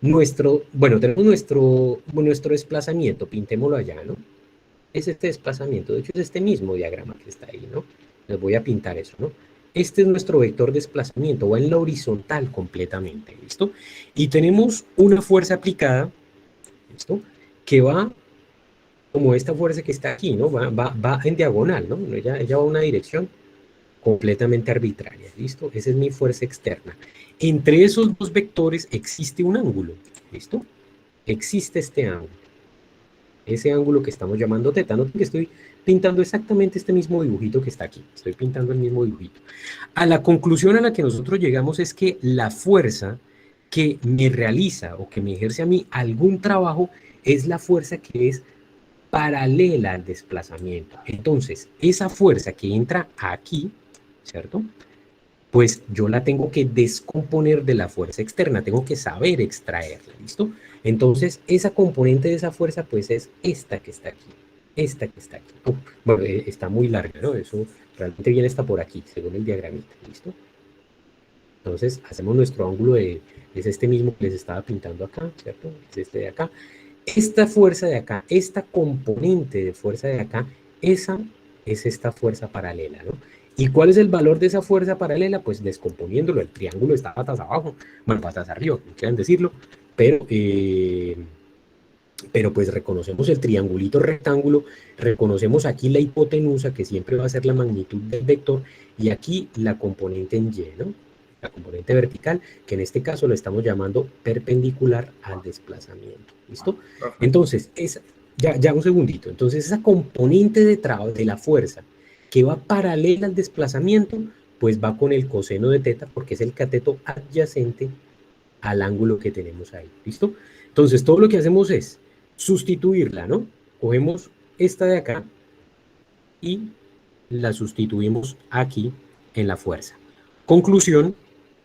nuestro desplazamiento, pintémoslo allá, ¿no? Es este desplazamiento, de hecho es este mismo diagrama que está ahí, ¿no? Les voy a pintar eso, ¿no? Este es nuestro vector de desplazamiento, va en la horizontal completamente, ¿listo? Y tenemos una fuerza aplicada, ¿listo? que va como esta fuerza que está aquí, ¿no? Va en diagonal, ¿no? Ella va a una dirección completamente arbitraria, ¿listo? Esa es mi fuerza externa. Entre esos dos vectores existe un ángulo, ¿listo? Existe este ángulo. Ese ángulo que estamos llamando teta. Noten que estoy pintando exactamente este mismo dibujito que está aquí. Estoy pintando el mismo dibujito. A la conclusión a la que nosotros llegamos es que la fuerza que me realiza o que me ejerce a mí algún trabajo es la fuerza que es paralela al desplazamiento. Entonces, esa fuerza que entra aquí, ¿cierto? Pues yo la tengo que descomponer de la fuerza externa, tengo que saber extraerla, ¿listo? Entonces, esa componente de esa fuerza, pues es esta que está aquí, esta que está aquí. Bueno, está muy larga, ¿no? Eso realmente viene hasta por aquí, según el diagramita, ¿listo? Entonces, hacemos nuestro ángulo es este mismo que les estaba pintando acá, ¿cierto? Es este de acá. Esta fuerza de acá, esta componente de fuerza de acá, esa es esta fuerza paralela, ¿no? ¿Y cuál es el valor de esa fuerza paralela? Pues descomponiéndolo, el triángulo está patas abajo, bueno, patas arriba, no quieran decirlo, pero pues reconocemos el triangulito rectángulo, reconocemos aquí la hipotenusa, que siempre va a ser la magnitud del vector, y aquí la componente en Y, ¿no? La componente vertical, que en este caso lo estamos llamando perpendicular al desplazamiento, ¿listo? Entonces, ya un segundito, entonces esa componente de la fuerza que va paralela al desplazamiento, pues va con el coseno de teta, porque es el cateto adyacente al ángulo que tenemos ahí, ¿listo? Entonces, todo lo que hacemos es sustituirla, ¿no? Cogemos esta de acá y la sustituimos aquí en la fuerza. Conclusión,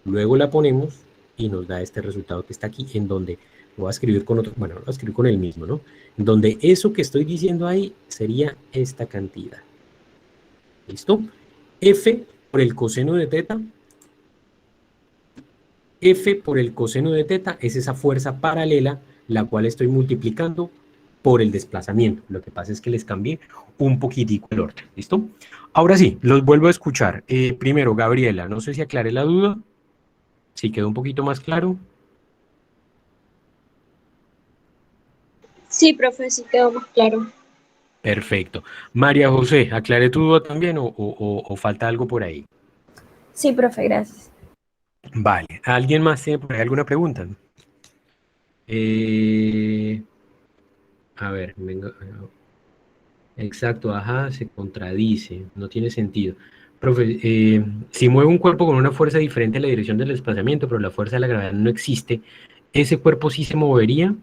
luego la ponemos y nos da este resultado que está aquí, en donde lo voy a escribir con otro, bueno, lo voy a escribir con el mismo, ¿no? En donde eso que estoy diciendo ahí sería esta cantidad. ¿Listo? F por el coseno de teta. F por el coseno de teta es esa fuerza paralela, la cual estoy multiplicando por el desplazamiento. Lo que pasa es que les cambié un poquitico el orden. ¿Listo? Ahora sí, los vuelvo a escuchar. Primero, Gabriela, no sé si aclaré la duda. Si quedó un poquito más claro. Sí, profe, sí quedó más claro. Perfecto. María José, ¿aclaré tu duda también o falta algo por ahí? Sí, profe, gracias. Vale. ¿Alguien más tiene por ahí alguna pregunta? A ver, venga. Exacto, ajá, se contradice, no tiene sentido. Profe, si mueve un cuerpo con una fuerza diferente a la dirección del desplazamiento, pero la fuerza de la gravedad no existe, ¿ese cuerpo sí se movería?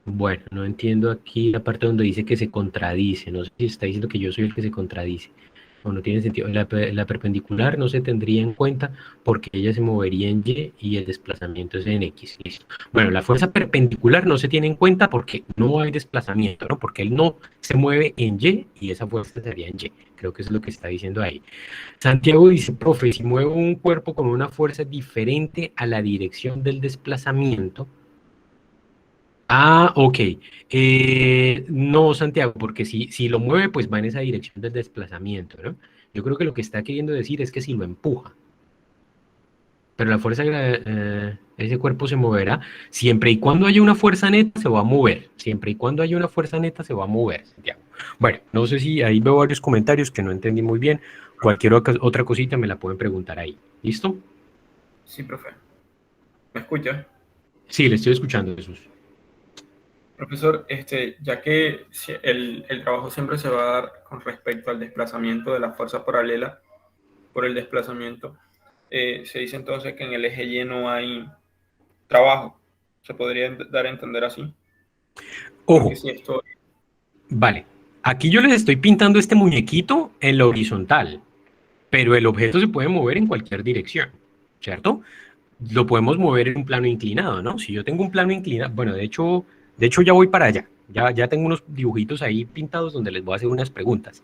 Bueno, no entiendo aquí la parte donde dice que se contradice. No sé si está diciendo que yo soy el que se contradice. O no tiene sentido. La perpendicular no se tendría en cuenta porque ella se movería en Y y el desplazamiento es en X. Listo. Bueno, la fuerza perpendicular no se tiene en cuenta porque no hay desplazamiento, ¿no? Porque él no se mueve en Y esa fuerza sería en Y. Creo que eso es lo que está diciendo ahí. Santiago dice, profe, si muevo un cuerpo con una fuerza diferente a la dirección del desplazamiento. Ah, ok. No, Santiago, porque si lo mueve, pues va en esa dirección del desplazamiento, ¿no? Yo creo que lo que está queriendo decir es que si lo empuja, pero la fuerza, ese cuerpo se moverá siempre y cuando haya una fuerza neta, se va a mover. Siempre y cuando haya una fuerza neta, se va a mover, Santiago. Bueno, no sé si ahí veo varios comentarios que no entendí muy bien. Cualquier otra cosita me la pueden preguntar ahí. ¿Listo? Sí, profe. ¿Me escucha? Sí, le estoy escuchando, Jesús. Profesor, ya que el trabajo siempre se va a dar con respecto al desplazamiento de la fuerza paralela por el desplazamiento, se dice entonces que en el eje Y no hay trabajo. ¿Se podría dar a entender así? Ojo. Porque si esto... Vale. Aquí yo les estoy pintando este muñequito en la horizontal, pero el objeto se puede mover en cualquier dirección, ¿cierto? Lo podemos mover en un plano inclinado, ¿no? Si yo tengo un plano inclinado, bueno, de hecho ya voy para allá. Ya tengo unos dibujitos ahí pintados donde les voy a hacer unas preguntas.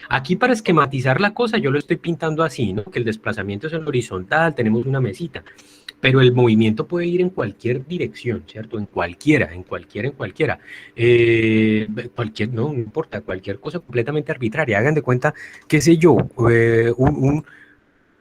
Aquí para esquematizar la cosa yo lo estoy pintando así, ¿no? Que el desplazamiento es en horizontal, tenemos una mesita, pero el movimiento puede ir en cualquier dirección, ¿cierto? En cualquiera. No importa, cualquier cosa completamente arbitraria. Hagan de cuenta, qué sé yo,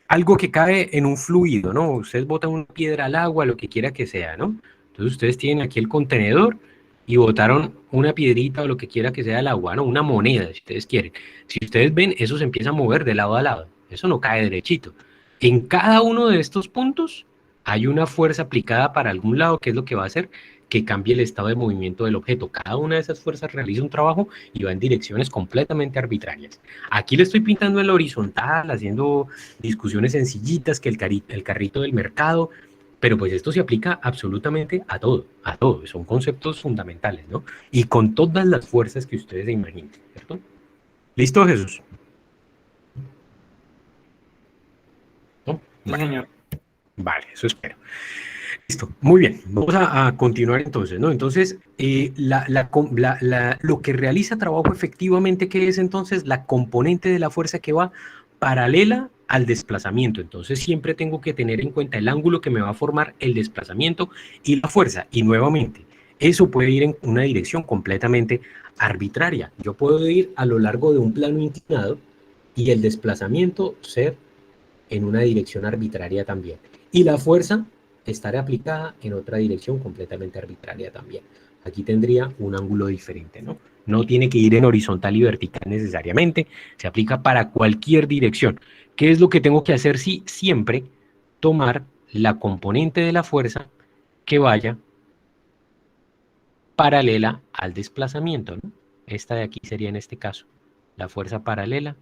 algo que cae en un fluido, ¿no? Ustedes botan una piedra al agua, lo que quiera que sea, ¿no? Entonces ustedes tienen aquí el contenedor y botaron una piedrita o lo que quiera que sea al agua, ¿no? Una moneda, si ustedes quieren. Si ustedes ven, eso se empieza a mover de lado a lado. Eso no cae derechito. En cada uno de estos puntos hay una fuerza aplicada para algún lado, que es lo que va a hacer que cambie el estado de movimiento del objeto. Cada una de esas fuerzas realiza un trabajo y va en direcciones completamente arbitrarias. Aquí le estoy pintando en la horizontal, haciendo discusiones sencillitas, que el carrito del mercado, pero pues esto se aplica absolutamente a todo, son conceptos fundamentales, ¿no? Y con todas las fuerzas que ustedes se imaginen, ¿cierto? ¿Listo, Jesús? ¿No? Sí, señor. Vale, eso espero. Listo, muy bien, vamos a continuar entonces, ¿no? Entonces, lo que realiza trabajo efectivamente, ¿qué es entonces? La componente de la fuerza que va paralela al desplazamiento. Entonces, siempre tengo que tener en cuenta el ángulo que me va a formar el desplazamiento y la fuerza. Y nuevamente, eso puede ir en una dirección completamente arbitraria. Yo puedo ir a lo largo de un plano inclinado y el desplazamiento ser en una dirección arbitraria también. Y la fuerza estará aplicada en otra dirección completamente arbitraria también. Aquí tendría un ángulo diferente, ¿no? No tiene que ir en horizontal y vertical necesariamente, se aplica para cualquier dirección. ¿Qué es lo que tengo que hacer? Sí, siempre tomar la componente de la fuerza que vaya paralela al desplazamiento, ¿no? Esta de aquí sería en este caso la fuerza paralela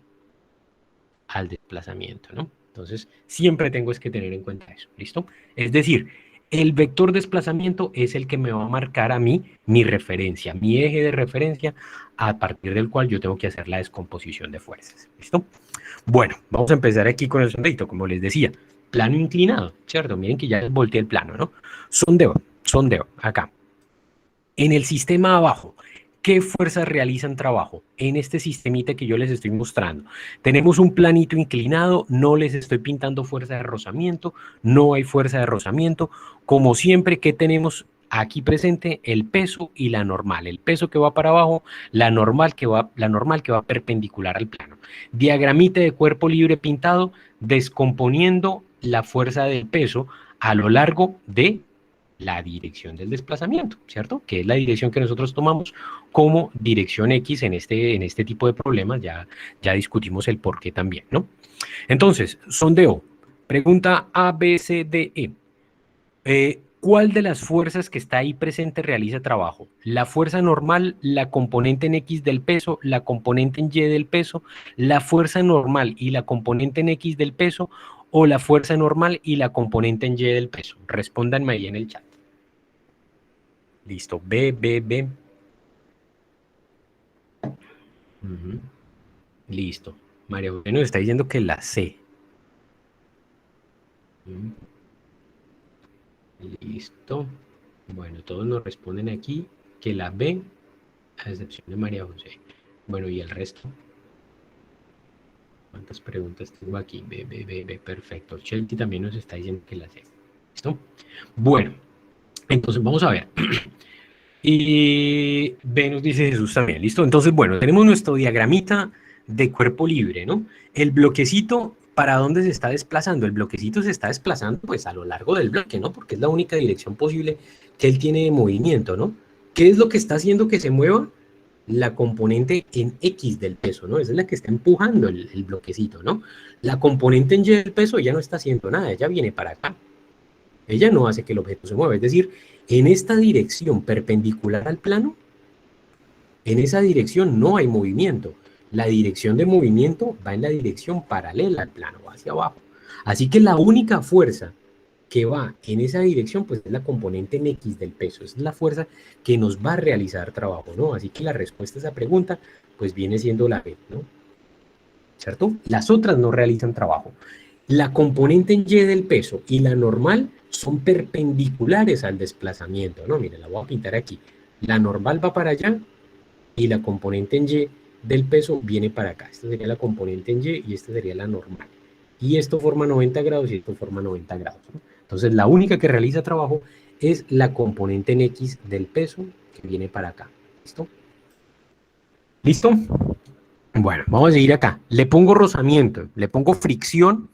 al desplazamiento, ¿no? Entonces, siempre tengo que tener en cuenta eso, ¿listo? Es decir, el vector desplazamiento es el que me va a marcar a mí mi referencia, mi eje de referencia, a partir del cual yo tengo que hacer la descomposición de fuerzas, ¿listo? Bueno, vamos a empezar aquí con el sondeito, como les decía, plano inclinado, ¿cierto? Miren que ya les volteé el plano, ¿no? Sondeo, acá. En el sistema abajo, ¿qué fuerzas realizan trabajo? En este sistemita que yo les estoy mostrando. Tenemos un planito inclinado, no les estoy pintando fuerza de rozamiento, no hay fuerza de rozamiento. Como siempre, ¿qué tenemos aquí presente? El peso y la normal. El peso que va para abajo, la normal que va perpendicular al plano. Diagramita de cuerpo libre pintado, descomponiendo la fuerza del peso a lo largo de la dirección del desplazamiento, ¿cierto? Que es la dirección que nosotros tomamos como dirección X en este tipo de problemas. Ya discutimos el por qué también, ¿no? Entonces, sondeo. Pregunta A, B, C, D, E. ¿Cuál de las fuerzas que está ahí presente realiza trabajo? ¿La fuerza normal, la componente en X del peso, la componente en Y del peso, la fuerza normal y la componente en X del peso, o la fuerza normal y la componente en Y del peso? Respóndanme ahí en el chat. Listo, B. Listo. María José nos está diciendo que la C. Listo. Bueno, todos nos responden aquí que la B, a excepción de María José. Bueno, ¿y el resto? ¿Cuántas preguntas tengo aquí? B, perfecto. Chelsea también nos está diciendo que la C. ¿Listo? Bueno, entonces vamos a ver. Y B nos dice Jesús también, ¿listo? Entonces, bueno, tenemos nuestro diagramita de cuerpo libre, ¿no? El bloquecito, ¿para dónde se está desplazando? El bloquecito se está desplazando, pues, a lo largo del bloque, ¿no? Porque es la única dirección posible que él tiene de movimiento, ¿no? ¿Qué es lo que está haciendo que se mueva? La componente en X del peso, ¿no? Esa es la que está empujando el bloquecito, ¿no? La componente en Y del peso ya no está haciendo nada, ella viene para acá. Ella no hace que el objeto se mueva, es decir, en esta dirección perpendicular al plano, en esa dirección no hay movimiento. La dirección de movimiento va en la dirección paralela al plano, va hacia abajo. Así que la única fuerza que va en esa dirección, pues es la componente en X del peso. Esa es la fuerza que nos va a realizar trabajo, ¿no? Así que la respuesta a esa pregunta, pues viene siendo la B, ¿no? ¿Cierto? Las otras no realizan trabajo. La componente en Y del peso y la normal son perpendiculares al desplazamiento, ¿no? Miren, la voy a pintar aquí. La normal va para allá y la componente en Y del peso viene para acá. Esta sería la componente en Y y esta sería la normal. Y esto forma 90 grados y esto forma 90 grados, ¿no? Entonces, la única que realiza trabajo es la componente en X del peso que viene para acá. ¿Listo? ¿Listo? Bueno, vamos a seguir acá. Le pongo rozamiento, le pongo fricción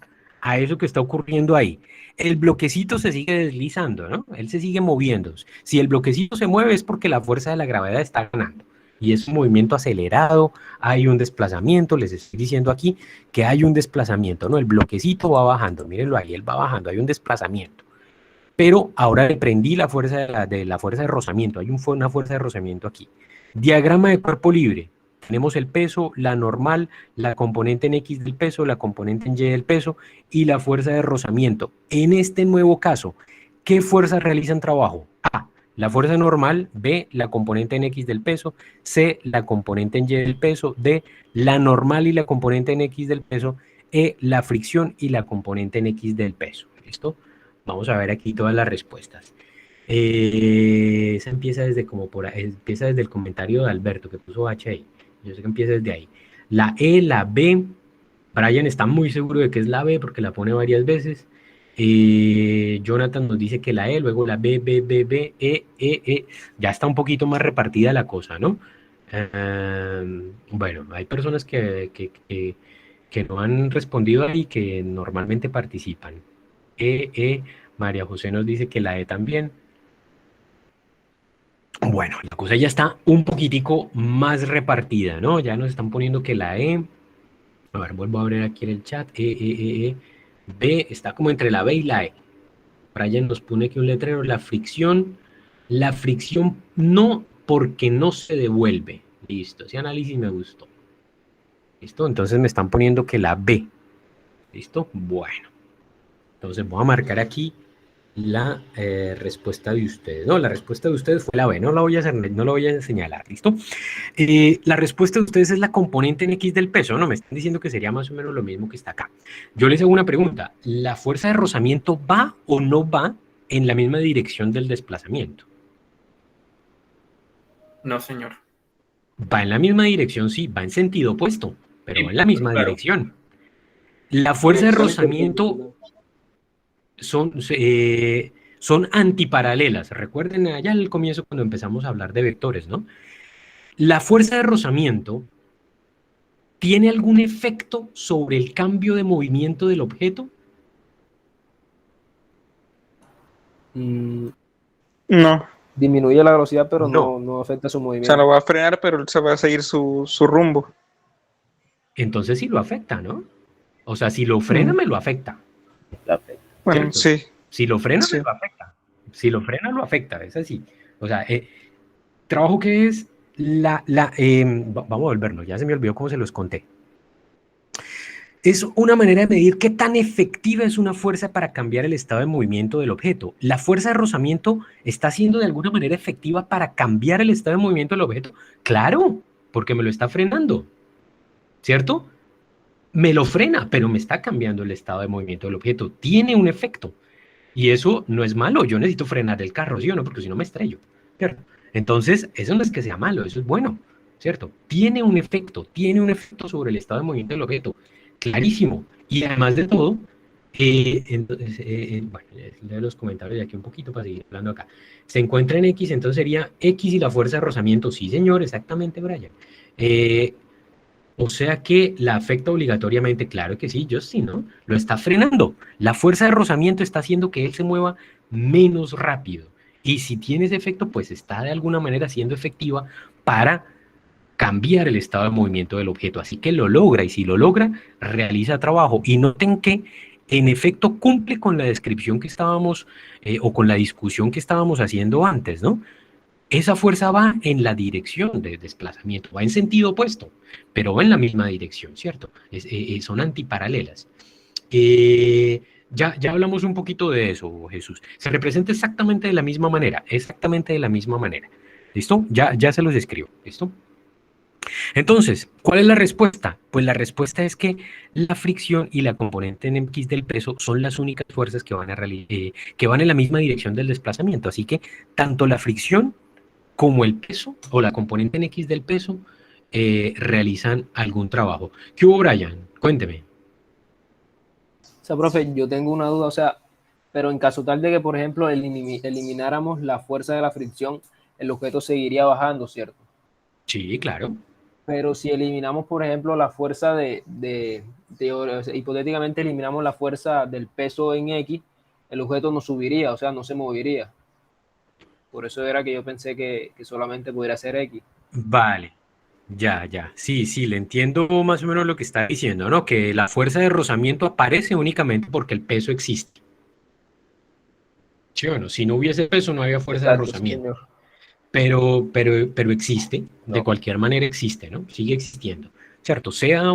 a eso que está ocurriendo ahí. El bloquecito se sigue deslizando, ¿no? Él se sigue moviendo. Si el bloquecito se mueve es porque la fuerza de la gravedad está ganando. Y es un movimiento acelerado, hay un desplazamiento, les estoy diciendo aquí que hay un desplazamiento, ¿no? El bloquecito va bajando, mírenlo ahí, él va bajando, hay un desplazamiento. Pero ahora le prendí la fuerza de la fuerza de rozamiento, hay una fuerza de rozamiento aquí. Diagrama de cuerpo libre. Tenemos el peso, la normal, la componente en X del peso, la componente en Y del peso y la fuerza de rozamiento. En este nuevo caso, ¿qué fuerzas realizan trabajo? A, la fuerza normal, B, la componente en X del peso, C, la componente en Y del peso, D, la normal y la componente en X del peso, E, la fricción y la componente en X del peso. ¿Listo? Vamos a ver aquí todas las respuestas. Esa empieza empieza desde el comentario de Alberto que puso H ahí. Yo sé que empieza desde ahí. La E, la B, Brian está muy seguro de que es la B porque la pone varias veces. Jonathan nos dice que la E, luego la B, B, B, B, E. Ya está un poquito más repartida la cosa, ¿no? Bueno, hay personas que no han respondido ahí que normalmente participan. María José nos dice que la E también. Bueno, la cosa ya está un poquitico más repartida, ¿no? Ya nos están poniendo que la E, a ver, vuelvo a abrir aquí en el chat, B, está como entre la B y la E. Brian nos pone aquí un letrero, la fricción no, porque no se devuelve. Listo, ese análisis me gustó. ¿Listo? Entonces me están poniendo que la B. ¿Listo? Bueno. Entonces voy a marcar aquí la respuesta de ustedes. No, la respuesta de ustedes fue la B, no la voy a señalar, ¿listo? La respuesta de ustedes es la componente en X del peso, ¿no? Me están diciendo que sería más o menos lo mismo que está acá. Yo les hago una pregunta, ¿la fuerza de rozamiento va o no va en la misma dirección del desplazamiento? No, señor. Va en la misma dirección, sí, va en sentido opuesto, pero va en la misma dirección. La fuerza de rozamiento son antiparalelas. Recuerden allá al comienzo cuando empezamos a hablar de vectores, ¿no? La fuerza de rozamiento ¿tiene algún efecto sobre el cambio de movimiento del objeto? No. Disminuye la velocidad, pero No. no afecta su O movimiento. sea, lo va a frenar, pero se va a seguir su rumbo. Entonces sí lo afecta, ¿no? O sea, si lo frena, me lo afecta. Bueno, ¿cierto? sí. Si lo frena, Sí. me lo afecta. Si lo frena, lo afecta. Es así. O sea, trabajo que es vamos a volvernos. Ya se me olvidó cómo se los conté. Es una manera de medir qué tan efectiva es una fuerza para cambiar el estado de movimiento del objeto. ¿La fuerza de rozamiento está siendo de alguna manera efectiva para cambiar el estado de movimiento del objeto? Claro, porque me lo está frenando, ¿cierto? Me lo frena, pero me está cambiando el estado de movimiento del objeto. Tiene un efecto. Y eso no es malo. Yo necesito frenar el carro, ¿sí o no? Porque si no me estrello, ¿cierto? Entonces, eso no es que sea malo, eso es bueno, ¿cierto? Tiene un efecto sobre el estado de movimiento del objeto. Clarísimo. Y además de todo, bueno, leo los comentarios de aquí un poquito para seguir hablando acá. Se encuentra en X, entonces sería X y la fuerza de rozamiento. Sí, señor, exactamente, Brian. O sea que la afecta obligatoriamente, claro que sí, Justin, ¿no? Lo está frenando. La fuerza de rozamiento está haciendo que él se mueva menos rápido. Y si tiene ese efecto, pues está de alguna manera siendo efectiva para cambiar el estado de movimiento del objeto. Así que lo logra, y si lo logra, realiza trabajo. Y noten que, en efecto, cumple con la descripción que estábamos, o con la discusión que estábamos haciendo antes, ¿no? Esa fuerza va en la dirección de desplazamiento, va en sentido opuesto, pero va en la misma dirección, ¿cierto? Son antiparalelas. Ya hablamos un poquito de eso, Jesús. Se representa exactamente de la misma manera, ¿Listo? Ya se los escribo, ¿listo? Entonces, ¿cuál es la respuesta? Pues la respuesta es que la fricción y la componente en X del peso son las únicas fuerzas que van en la misma dirección del desplazamiento. Así que tanto la fricción como el peso o la componente en X del peso realizan algún trabajo. ¿Qué hubo, Brian? Cuénteme. O sea, profe, yo tengo una duda, o sea, pero en caso tal de que, por ejemplo, elimináramos la fuerza de la fricción, el objeto seguiría bajando, ¿cierto? Sí, claro. Pero si eliminamos, por ejemplo, la fuerza o sea, hipotéticamente eliminamos la fuerza del peso en X, el objeto no subiría, o sea, no se movería. Por eso era que yo pensé que solamente pudiera ser X. Vale, ya. Sí, le entiendo más o menos lo que está diciendo, ¿no? Que la fuerza de rozamiento aparece únicamente porque el peso existe. Sí, bueno, si no hubiese peso, no había fuerza de Exacto, sí, rozamiento. señor. Pero existe, de No. cualquier manera existe, ¿no? Sigue existiendo, ¿cierto? Sea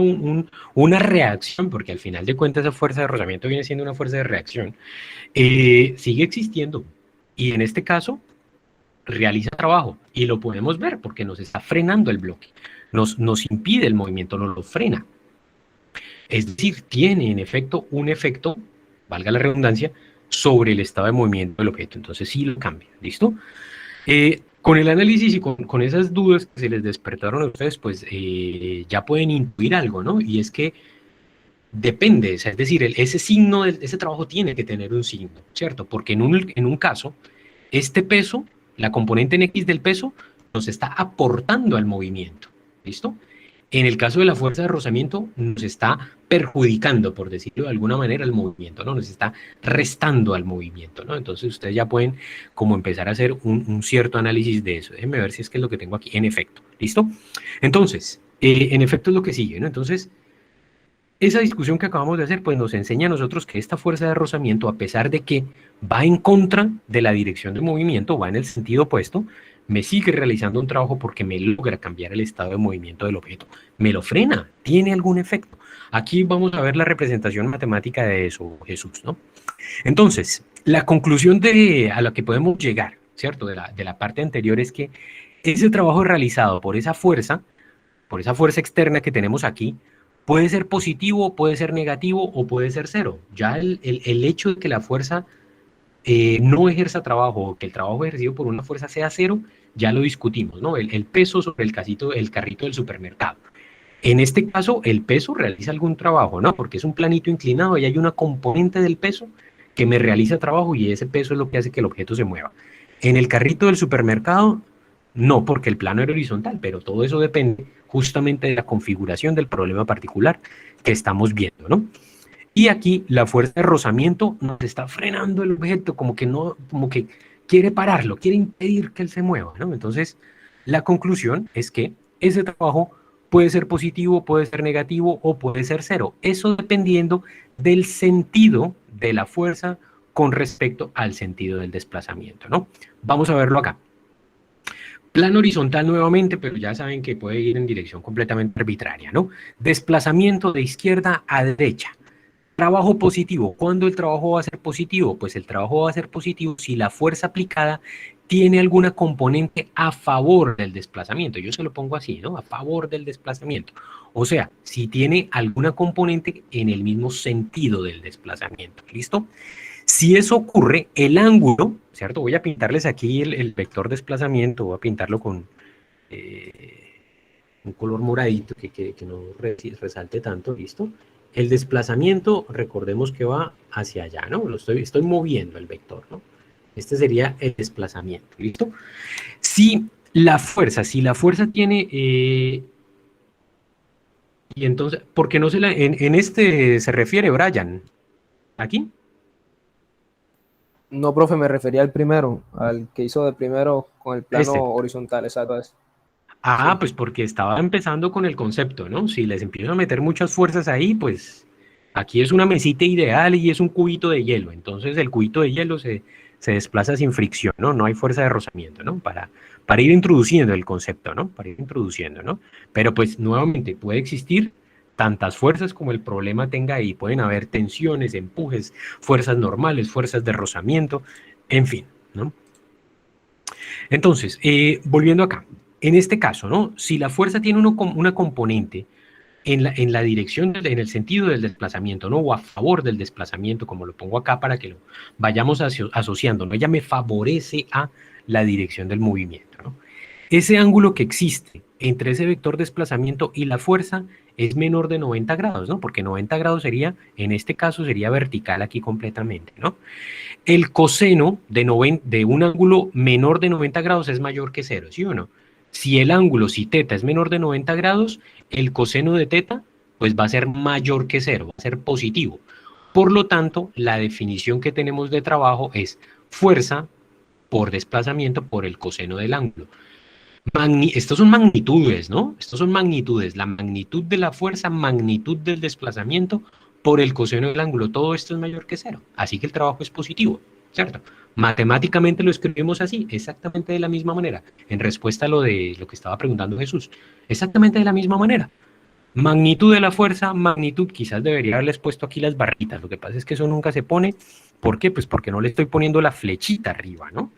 una reacción, porque al final de cuentas esa fuerza de rozamiento viene siendo una fuerza de reacción, sigue existiendo. Y en este caso, realiza trabajo. Y lo podemos ver porque nos está frenando el bloque. Nos impide el movimiento, nos lo frena. Es decir, tiene en efecto un efecto, valga la redundancia, sobre el estado de movimiento del objeto. Entonces sí lo cambia, ¿listo? Con el análisis y con esas dudas que se les despertaron a ustedes, pues ya pueden intuir algo, ¿no? Y es que depende, o sea, es decir, ese signo, ese trabajo tiene que tener un signo, ¿cierto? Porque en un caso, este peso, la componente en X del peso, nos está aportando al movimiento, ¿listo? En el caso de la fuerza de rozamiento, nos está perjudicando, por decirlo de alguna manera, el movimiento, ¿no? Nos está restando al movimiento, ¿no? Entonces ustedes ya pueden como empezar a hacer un cierto análisis de eso. Déjenme ver si es que es lo que tengo aquí. En efecto, ¿listo? Entonces, en efecto es lo que sigue, ¿no? Entonces, esa discusión que acabamos de hacer, pues nos enseña a nosotros que esta fuerza de rozamiento, a pesar de que va en contra de la dirección del movimiento, va en el sentido opuesto, me sigue realizando un trabajo porque me logra cambiar el estado de movimiento del objeto. Me lo frena, tiene algún efecto. Aquí vamos a ver la representación matemática de eso, Jesús, ¿no? Entonces, la conclusión a la que podemos llegar, ¿cierto? De la parte anterior es que ese trabajo realizado por esa fuerza externa que tenemos aquí, puede ser positivo, puede ser negativo o puede ser cero. Ya el hecho de que la fuerza no ejerza trabajo o que el trabajo ejercido por una fuerza sea cero, ya lo discutimos, ¿no? El peso sobre el carrito del supermercado. En este caso, el peso realiza algún trabajo, ¿no? Porque es un planito inclinado y hay una componente del peso que me realiza trabajo y ese peso es lo que hace que el objeto se mueva. En el carrito del supermercado, no, porque el plano era horizontal, pero todo eso depende justamente de la configuración del problema particular que estamos viendo, ¿no? Y aquí la fuerza de rozamiento nos está frenando el objeto, como que quiere pararlo, quiere impedir que él se mueva, ¿no? Entonces, la conclusión es que ese trabajo puede ser positivo, puede ser negativo o puede ser cero. Eso dependiendo del sentido de la fuerza con respecto al sentido del desplazamiento, ¿no? Vamos a verlo acá. Plano horizontal nuevamente, pero ya saben que puede ir en dirección completamente arbitraria, ¿no? Desplazamiento de izquierda a derecha. Trabajo positivo. ¿Cuándo el trabajo va a ser positivo? Pues el trabajo va a ser positivo si la fuerza aplicada tiene alguna componente a favor del desplazamiento. Yo se lo pongo así, ¿no? A favor del desplazamiento. O sea, si tiene alguna componente en el mismo sentido del desplazamiento. ¿Listo? Si eso ocurre, el ángulo, ¿cierto? Voy a pintarles aquí el vector desplazamiento, voy a pintarlo con un color moradito que no resalte tanto, ¿listo? El desplazamiento, recordemos que va hacia allá, ¿no? Estoy moviendo el vector, ¿no? Este sería el desplazamiento, ¿listo? Si la fuerza tiene... y entonces, ¿por qué no se la... En este se refiere, Brian? ¿Aquí? No, profe, me refería al primero, al que hizo de primero con el plano horizontal, exacto. Ah, sí. Pues porque estaba empezando con el concepto, ¿no? Si les empiezo a meter muchas fuerzas ahí, pues aquí es una mesita ideal y es un cubito de hielo. Entonces el cubito de hielo se desplaza sin fricción, ¿no? No hay fuerza de rozamiento, ¿no? Para ir introduciendo el concepto, ¿no? Para ir introduciendo, ¿no? Pero pues nuevamente puede existir tantas fuerzas como el problema tenga ahí. Pueden haber tensiones, empujes, fuerzas normales, fuerzas de rozamiento, en fin, ¿no? Entonces, volviendo acá. En este caso, ¿no? Si la fuerza tiene una componente en la dirección, en el sentido del desplazamiento, ¿no? O a favor del desplazamiento, como lo pongo acá para que lo vayamos asociando, ¿no? Ella me favorece a la dirección del movimiento, ¿no? Ese ángulo que existe entre ese vector desplazamiento y la fuerza es menor de 90 grados, ¿no? Porque 90 grados sería, en este caso, sería vertical aquí completamente, ¿no? El coseno de un ángulo menor de 90 grados es mayor que 0, ¿sí o no? Si el ángulo, si teta es menor de 90 grados, el coseno de teta pues va a ser mayor que 0, va a ser positivo. Por lo tanto, la definición que tenemos de trabajo es fuerza por desplazamiento por el coseno del ángulo. Estos son magnitudes, ¿no? Estos son magnitudes. La magnitud de la fuerza, magnitud del desplazamiento por el coseno del ángulo. Todo esto es mayor que 0. Así que el trabajo es positivo, ¿cierto? Matemáticamente lo escribimos así, exactamente de la misma manera. En respuesta a lo que estaba preguntando Jesús. Exactamente de la misma manera. Magnitud de la fuerza, magnitud, quizás debería haberles puesto aquí las barritas. Lo que pasa es que eso nunca se pone. ¿Por qué? Pues porque no le estoy poniendo la flechita arriba, ¿no?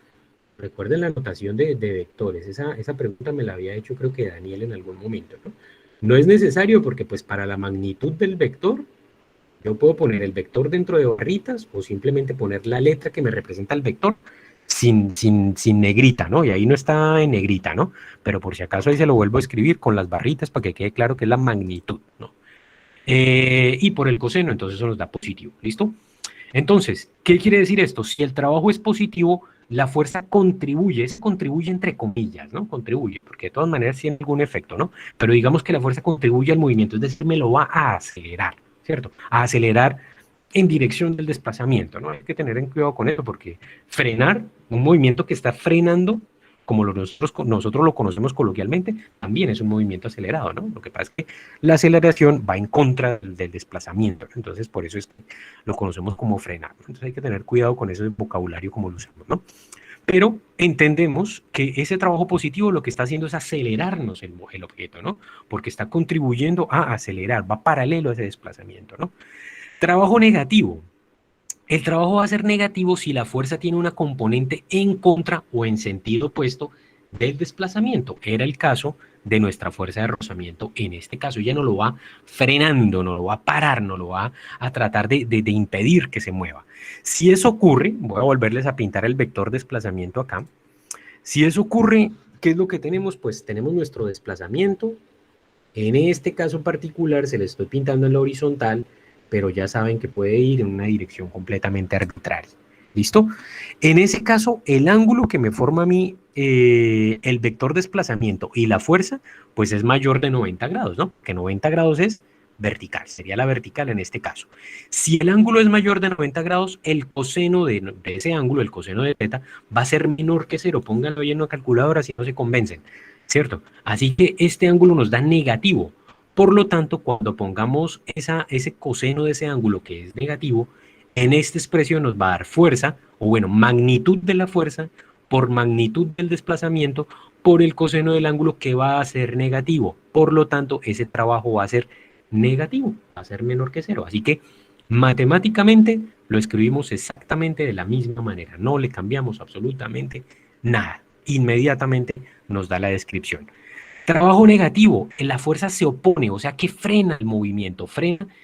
Recuerden la notación de vectores. Esa pregunta me la había hecho creo que Daniel en algún momento, ¿no? No es necesario porque pues para la magnitud del vector, yo puedo poner el vector dentro de barritas o simplemente poner la letra que me representa el vector sin negrita, ¿no? Y ahí no está en negrita, ¿no? Pero por si acaso ahí se lo vuelvo a escribir con las barritas para que quede claro que es la magnitud, ¿no? Y por el coseno, entonces eso nos da positivo, ¿listo? Entonces, ¿qué quiere decir esto? Si el trabajo es positivo, la fuerza contribuye entre comillas, ¿no? Contribuye, porque de todas maneras tiene algún efecto, ¿no? Pero digamos que la fuerza contribuye al movimiento, es decir, me lo va a acelerar, ¿cierto? A acelerar en dirección del desplazamiento, ¿no? Hay que tener en cuidado con eso, porque frenar, un movimiento que está frenando, como nosotros lo conocemos coloquialmente, también es un movimiento acelerado, ¿no? Lo que pasa es que la aceleración va en contra del desplazamiento, ¿no? Entonces por eso es que lo conocemos como frenar, ¿no? Entonces hay que tener cuidado con ese vocabulario como lo usamos, ¿no? Pero entendemos que ese trabajo positivo lo que está haciendo es acelerarnos el objeto, ¿no? Porque está contribuyendo a acelerar, va paralelo a ese desplazamiento, ¿no? Trabajo negativo. El trabajo va a ser negativo si la fuerza tiene una componente en contra o en sentido opuesto del desplazamiento. Era el caso de nuestra fuerza de rozamiento. En este caso ella no lo va frenando, no lo va a parar, no lo va a tratar de impedir que se mueva. Si eso ocurre, voy a volverles a pintar el vector desplazamiento acá. Si eso ocurre, ¿qué es lo que tenemos? Pues tenemos nuestro desplazamiento. En este caso particular se le estoy pintando en la horizontal, pero ya saben que puede ir en una dirección completamente arbitraria. ¿Listo? En ese caso, el ángulo que me forma a mí el vector desplazamiento y la fuerza, pues es mayor de 90 grados, ¿no? Que 90 grados es vertical, sería la vertical en este caso. Si el ángulo es mayor de 90 grados, el coseno de ese ángulo, el coseno de teta, va a ser menor que 0. Pónganlo ahí en una calculadora si no se convencen, ¿cierto? Así que este ángulo nos da negativo. Por lo tanto, cuando pongamos ese coseno de ese ángulo que es negativo, en esta expresión nos va a dar fuerza, o bueno, magnitud de la fuerza por magnitud del desplazamiento por el coseno del ángulo que va a ser negativo. Por lo tanto, ese trabajo va a ser negativo, va a ser menor que 0. Así que matemáticamente lo escribimos exactamente de la misma manera. No le cambiamos absolutamente nada. Inmediatamente nos da la descripción. Trabajo negativo, la fuerza se opone, o sea que frena el movimiento,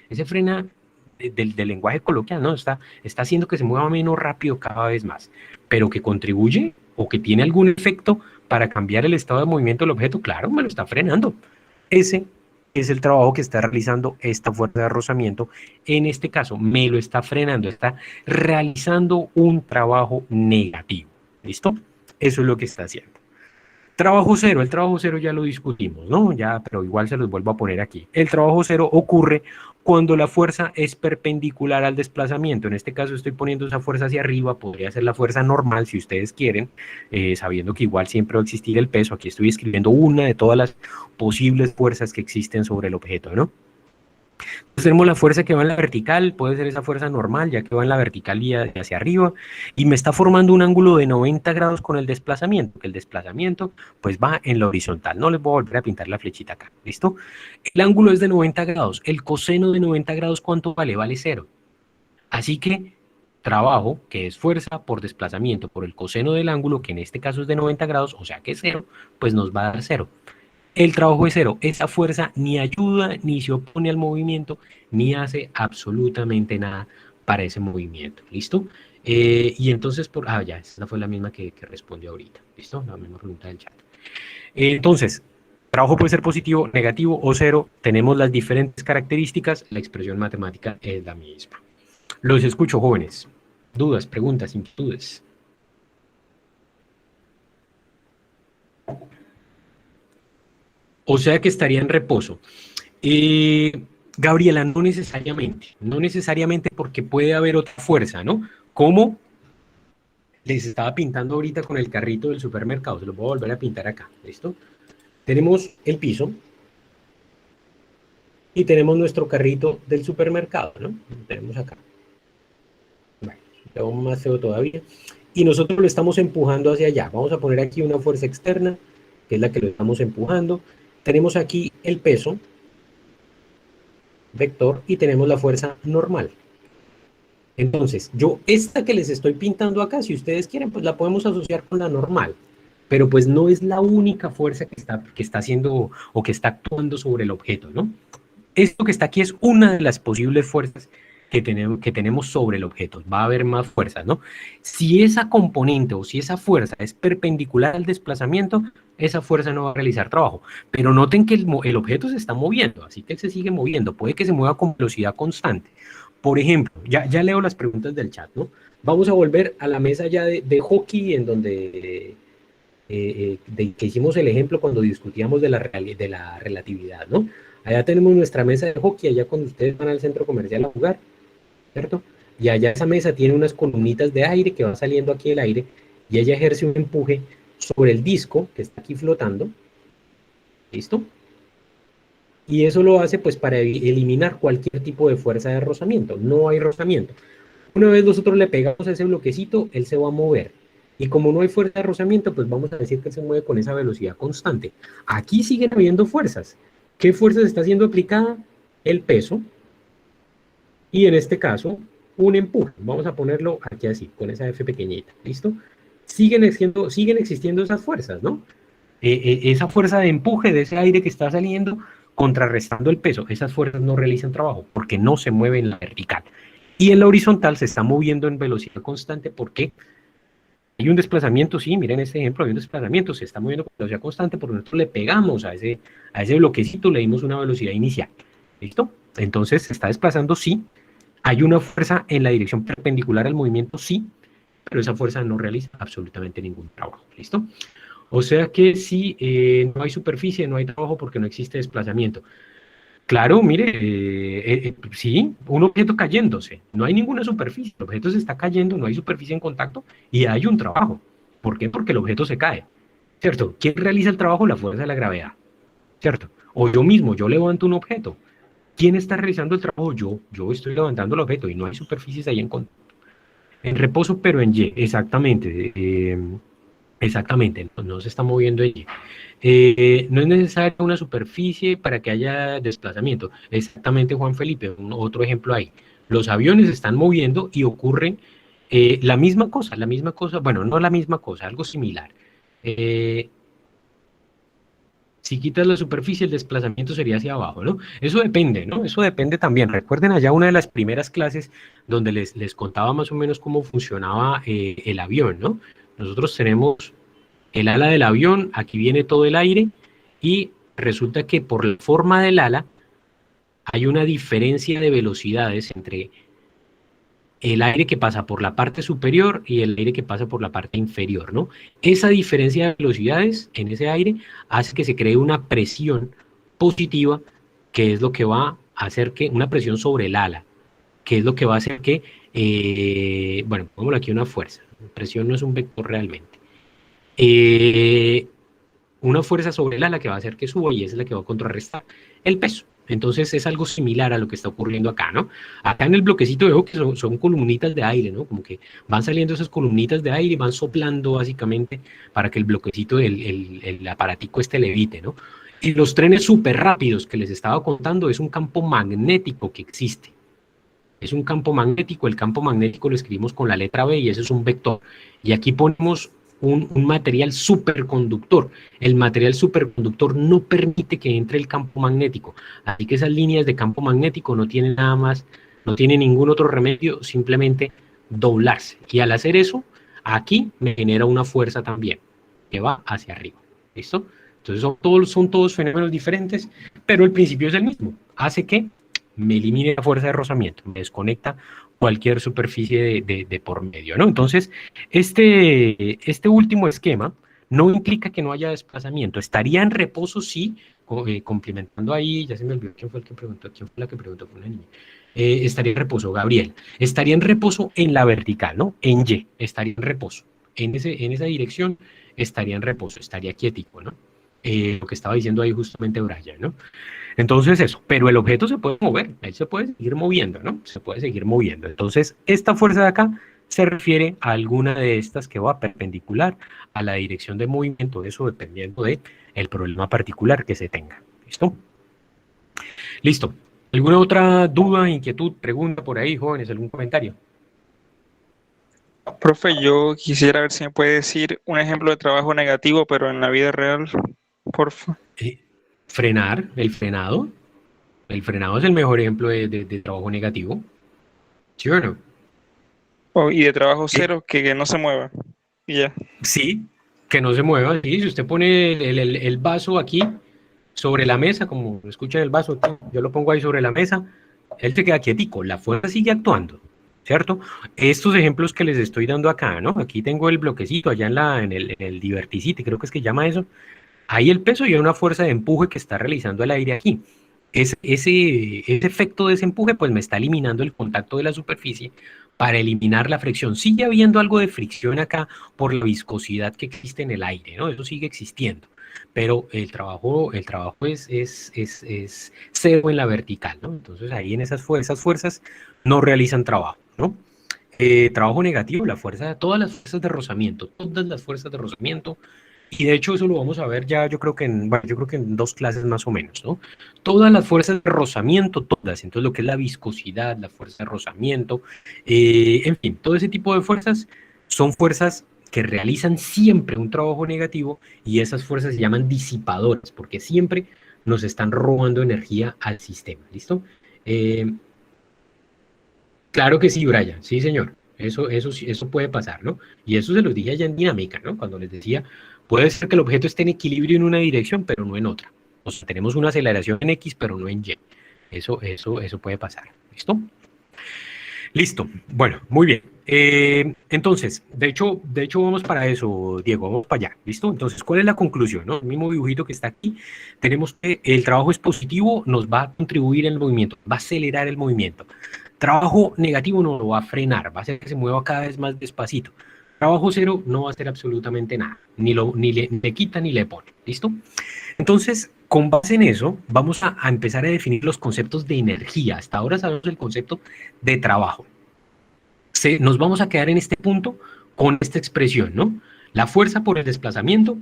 ese frena del lenguaje coloquial, ¿no? Está haciendo que se mueva menos rápido cada vez más, pero que contribuye o que tiene algún efecto para cambiar el estado de movimiento del objeto, claro, me lo está frenando. Ese es el trabajo que está realizando esta fuerza de rozamiento, en este caso me lo está frenando, está realizando un trabajo negativo, ¿listo? Eso es lo que está haciendo. Trabajo cero, el trabajo cero ya lo discutimos, ¿no? Ya, pero igual se los vuelvo a poner aquí. El trabajo cero ocurre cuando la fuerza es perpendicular al desplazamiento. En este caso estoy poniendo esa fuerza hacia arriba, podría ser la fuerza normal si ustedes quieren, sabiendo que igual siempre va a existir el peso. Aquí estoy escribiendo una de todas las posibles fuerzas que existen sobre el objeto, ¿no? Entonces tenemos la fuerza que va en la vertical, puede ser esa fuerza normal, ya que va en la vertical y hacia arriba, y me está formando un ángulo de 90 grados con el desplazamiento, que el desplazamiento pues va en la horizontal. No les voy a volver a pintar la flechita acá, ¿listo? El ángulo es de 90 grados, el coseno de 90 grados, ¿cuánto vale? Vale 0. Así que trabajo, que es fuerza por desplazamiento por el coseno del ángulo, que en este caso es de 90 grados, o sea que es 0, pues nos va a dar 0. El trabajo es 0, esa fuerza ni ayuda, ni se opone al movimiento, ni hace absolutamente nada para ese movimiento, ¿listo? Y entonces, ya, esta fue la misma que respondió ahorita, ¿listo? La misma pregunta del chat. Entonces, trabajo puede ser positivo, negativo o 0, tenemos las diferentes características, la expresión matemática es la misma. Los escucho, jóvenes. ¿Dudas, preguntas, inquietudes? O sea que estaría en reposo. Gabriela, no necesariamente porque puede haber otra fuerza, ¿no? Como les estaba pintando ahorita con el carrito del supermercado, se lo voy a volver a pintar acá, ¿listo? Tenemos el piso y tenemos nuestro carrito del supermercado, ¿no? Lo tenemos acá. Bueno, lo vamos más feo todavía. Y nosotros lo estamos empujando hacia allá. Vamos a poner aquí una fuerza externa, que es la que lo estamos empujando. Tenemos aquí el peso, vector, y tenemos la fuerza normal. Entonces, yo esta que les estoy pintando acá, si ustedes quieren, pues la podemos asociar con la normal. Pero pues no es la única fuerza que está haciendo o que está actuando sobre el objeto, ¿no? Esto que está aquí es una de las posibles fuerzas que tenemos sobre el objeto. Va a haber más fuerzas, ¿no? Si esa componente o si esa fuerza es perpendicular al desplazamiento, esa fuerza no va a realizar trabajo. Pero noten que el objeto se está moviendo, así que él se sigue moviendo. Puede que se mueva con velocidad constante. Por ejemplo, ya leo las preguntas del chat, ¿no? Vamos a volver a la mesa ya de hockey, en donde que hicimos el ejemplo cuando discutíamos de la relatividad, ¿no? Allá tenemos nuestra mesa de hockey, allá cuando ustedes van al centro comercial a jugar, ¿cierto? Y allá esa mesa tiene unas columnitas de aire que va saliendo aquí del aire, y ella ejerce un empuje sobre el disco que está aquí flotando, ¿listo? Y eso lo hace pues para eliminar cualquier tipo de fuerza de rozamiento. No hay rozamiento. Una vez nosotros le pegamos a ese bloquecito, él se va a mover. Y como no hay fuerza de rozamiento, pues vamos a decir que se mueve con esa velocidad constante. Aquí siguen habiendo fuerzas. ¿Qué fuerza se está siendo aplicada? El peso. Y en este caso, un empuje. Vamos a ponerlo aquí así, con esa F pequeñita. ¿Listo? Siguen existiendo esas fuerzas, ¿no? Esa fuerza de empuje de ese aire que está saliendo, contrarrestando el peso. Esas fuerzas no realizan trabajo porque no se mueven en la vertical. Y en la horizontal se está moviendo en velocidad constante porque hay un desplazamiento, sí, miren este ejemplo, hay un desplazamiento, se está moviendo con velocidad constante porque nosotros le pegamos a ese bloquecito, le dimos una velocidad inicial. ¿Listo? Entonces se está desplazando, sí. Hay una fuerza en la dirección perpendicular al movimiento, sí, pero esa fuerza no realiza absolutamente ningún trabajo. ¿Listo? O sea que si no hay superficie, no hay trabajo porque no existe desplazamiento. Claro, mire, sí, un objeto cayéndose, no hay ninguna superficie, el objeto se está cayendo, no hay superficie en contacto y hay un trabajo. ¿Por qué? Porque el objeto se cae, ¿cierto? ¿Quién realiza el trabajo? La fuerza de la gravedad, ¿cierto? O yo mismo, yo levanto un objeto. ¿Quién está realizando el trabajo? Yo estoy levantando el objeto y no hay superficies ahí en contacto. En reposo, pero en Y, exactamente, exactamente, no se está moviendo en Y. No es necesaria una superficie para que haya desplazamiento. Exactamente, Juan Felipe, otro ejemplo ahí. Los aviones se están moviendo y ocurren la misma cosa, bueno, no la misma cosa, algo similar. Si quitas la superficie, el desplazamiento sería hacia abajo, ¿no? Eso depende, ¿no? Eso depende también. Recuerden allá una de las primeras clases donde les contaba más o menos cómo funcionaba el avión, ¿no? Nosotros tenemos el ala del avión, aquí viene todo el aire, y resulta que por la forma del ala hay una diferencia de velocidades entre el aire que pasa por la parte superior y el aire que pasa por la parte inferior, ¿no? Esa diferencia de velocidades en ese aire hace que se cree una presión positiva, que es lo que va a hacer que, una presión sobre el ala, que es lo que va a hacer que, bueno, pongámoslo aquí una fuerza, presión no es un vector realmente. Una fuerza sobre el ala que va a hacer que suba y esa es la que va a contrarrestar el peso. Entonces es algo similar a lo que está ocurriendo acá, ¿no? Acá en el bloquecito veo que son columnitas de aire, ¿no? Como que van saliendo esas columnitas de aire y van soplando básicamente para que el bloquecito, el aparatico levite, ¿no? Y los trenes súper rápidos que les estaba contando es un campo magnético que existe. Es un campo magnético, el campo magnético lo escribimos con la letra B y ese es un vector. Y aquí ponemos un material superconductor. El material superconductor no permite que entre el campo magnético. Así que esas líneas de campo magnético no tienen nada más, no tienen ningún otro remedio, simplemente doblarse. Y al hacer eso, aquí me genera una fuerza también, que va hacia arriba. ¿Listo? Entonces son todos fenómenos diferentes, pero el principio es el mismo. Hace que me elimine la fuerza de rozamiento, me desconecta cualquier superficie de por medio, ¿no? Entonces, este último esquema no implica que no haya desplazamiento. Estaría en reposo, sí, complementando ahí, ya se me olvidó quién fue el que preguntó, quién fue la que preguntó, fue una niña. Estaría en reposo, Gabriel. Estaría en reposo en la vertical, ¿no? En Y, estaría en reposo. En esa dirección estaría en reposo, estaría quietico, ¿no? Lo que estaba diciendo ahí justamente Brian, ¿no? Entonces eso, pero el objeto se puede mover, él se puede seguir moviendo, ¿no? Se puede seguir moviendo. Entonces, esta fuerza de acá se refiere a alguna de estas que va perpendicular a la dirección de movimiento, eso dependiendo de el problema particular que se tenga. ¿Listo? Listo. ¿Alguna otra duda, inquietud, pregunta por ahí, jóvenes? ¿Algún comentario? Profe, yo quisiera ver si me puede decir un ejemplo de trabajo negativo, pero en la vida real, porfa. Frenar, el frenado. El frenado es el mejor ejemplo de trabajo negativo. ¿Sí o no? Y de trabajo cero, que no se mueva. Y ya. Sí, que no se mueva. Sí, si usted pone el vaso aquí sobre la mesa, como escuchan el vaso aquí, yo lo pongo ahí sobre la mesa, él se queda quietico, la fuerza sigue actuando, ¿cierto? Estos ejemplos que les estoy dando acá, ¿no? Aquí tengo el bloquecito allá en el Diverticity, creo que es que llama eso. Ahí el peso y hay una fuerza de empuje que está realizando el aire aquí. Ese efecto de ese empuje pues me está eliminando el contacto de la superficie para eliminar la fricción. Sigue habiendo algo de fricción acá por la viscosidad que existe en el aire, ¿no? Eso sigue existiendo, pero el trabajo es cero en la vertical, ¿no? Entonces ahí en esas fuerzas no realizan trabajo, ¿no? Trabajo negativo, todas las fuerzas de rozamiento, y de hecho eso lo vamos a ver ya, yo creo que en 2 clases más o menos, ¿no? Todas las fuerzas de rozamiento, todas, entonces lo que es la viscosidad, la fuerza de rozamiento, en fin, todo ese tipo de fuerzas son fuerzas que realizan siempre un trabajo negativo y esas fuerzas se llaman disipadoras, porque siempre nos están robando energía al sistema, ¿listo? Claro que sí, Brian, sí señor, eso puede pasar, ¿no? Y eso se los dije allá en dinámica, ¿no? Cuando les decía, puede ser que el objeto esté en equilibrio en una dirección, pero no en otra. O sea, tenemos una aceleración en X, pero no en Y. Eso puede pasar, ¿listo? Listo, bueno, muy bien. Entonces, de hecho vamos para eso, Diego, vamos para allá, ¿listo? Entonces, ¿cuál es la conclusión, no? El mismo dibujito que está aquí, tenemos que el trabajo es positivo, nos va a contribuir en el movimiento, va a acelerar el movimiento. Trabajo negativo no lo va a frenar, va a hacer que se mueva cada vez más despacito. Trabajo cero no va a hacer absolutamente nada, ni le quita ni le pone, ¿listo? Entonces, con base en eso, vamos a empezar a definir los conceptos de energía. Hasta ahora sabemos el concepto de trabajo. Nos vamos a quedar en este punto con esta expresión, ¿no? La fuerza por el desplazamiento,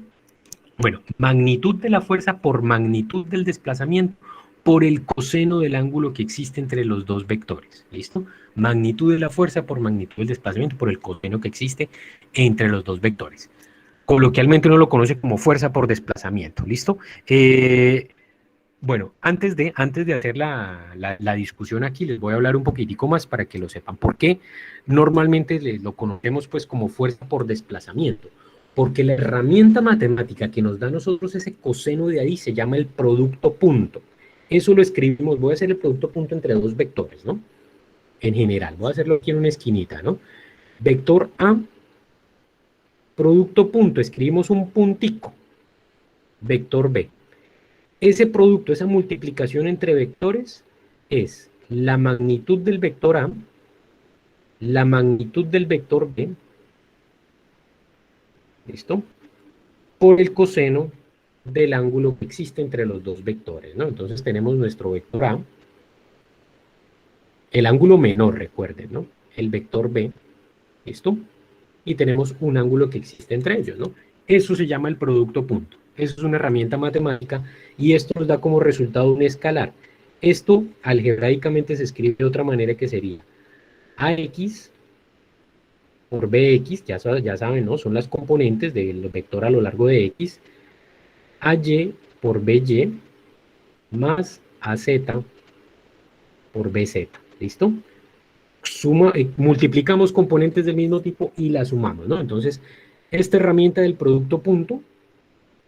bueno, magnitud de la fuerza por magnitud del desplazamiento por el coseno del ángulo que existe entre los dos vectores, ¿listo? Magnitud de la fuerza por magnitud del desplazamiento por el coseno que existe entre los dos vectores. Coloquialmente uno lo conoce como fuerza por desplazamiento, ¿listo? Bueno, antes de hacer la discusión aquí, les voy a hablar un poquitico más para que lo sepan. ¿Por qué normalmente lo conocemos pues como fuerza por desplazamiento? Porque la herramienta matemática que nos da a nosotros ese coseno de ahí se llama el producto punto. Eso lo escribimos, voy a hacer el producto punto entre dos vectores, ¿no? En general, voy a hacerlo aquí en una esquinita, ¿no? Vector A, producto punto, escribimos un puntico. Vector B. Ese producto, esa multiplicación entre vectores es la magnitud del vector A, la magnitud del vector B, ¿listo? Por el coseno del ángulo que existe entre los dos vectores, ¿no? Entonces tenemos nuestro vector A, el ángulo menor, recuerden, ¿no? El vector B, ¿listo? Y tenemos un ángulo que existe entre ellos, ¿no? Eso se llama el producto punto. Eso es una herramienta matemática y esto nos da como resultado un escalar. Esto algebraicamente se escribe de otra manera que sería AX por BX, ya saben, ¿no? Son las componentes del vector a lo largo de X, AY por BY más AZ por BZ, ¿listo? Multiplicamos componentes del mismo tipo y las sumamos, ¿no? Entonces, esta herramienta del producto punto,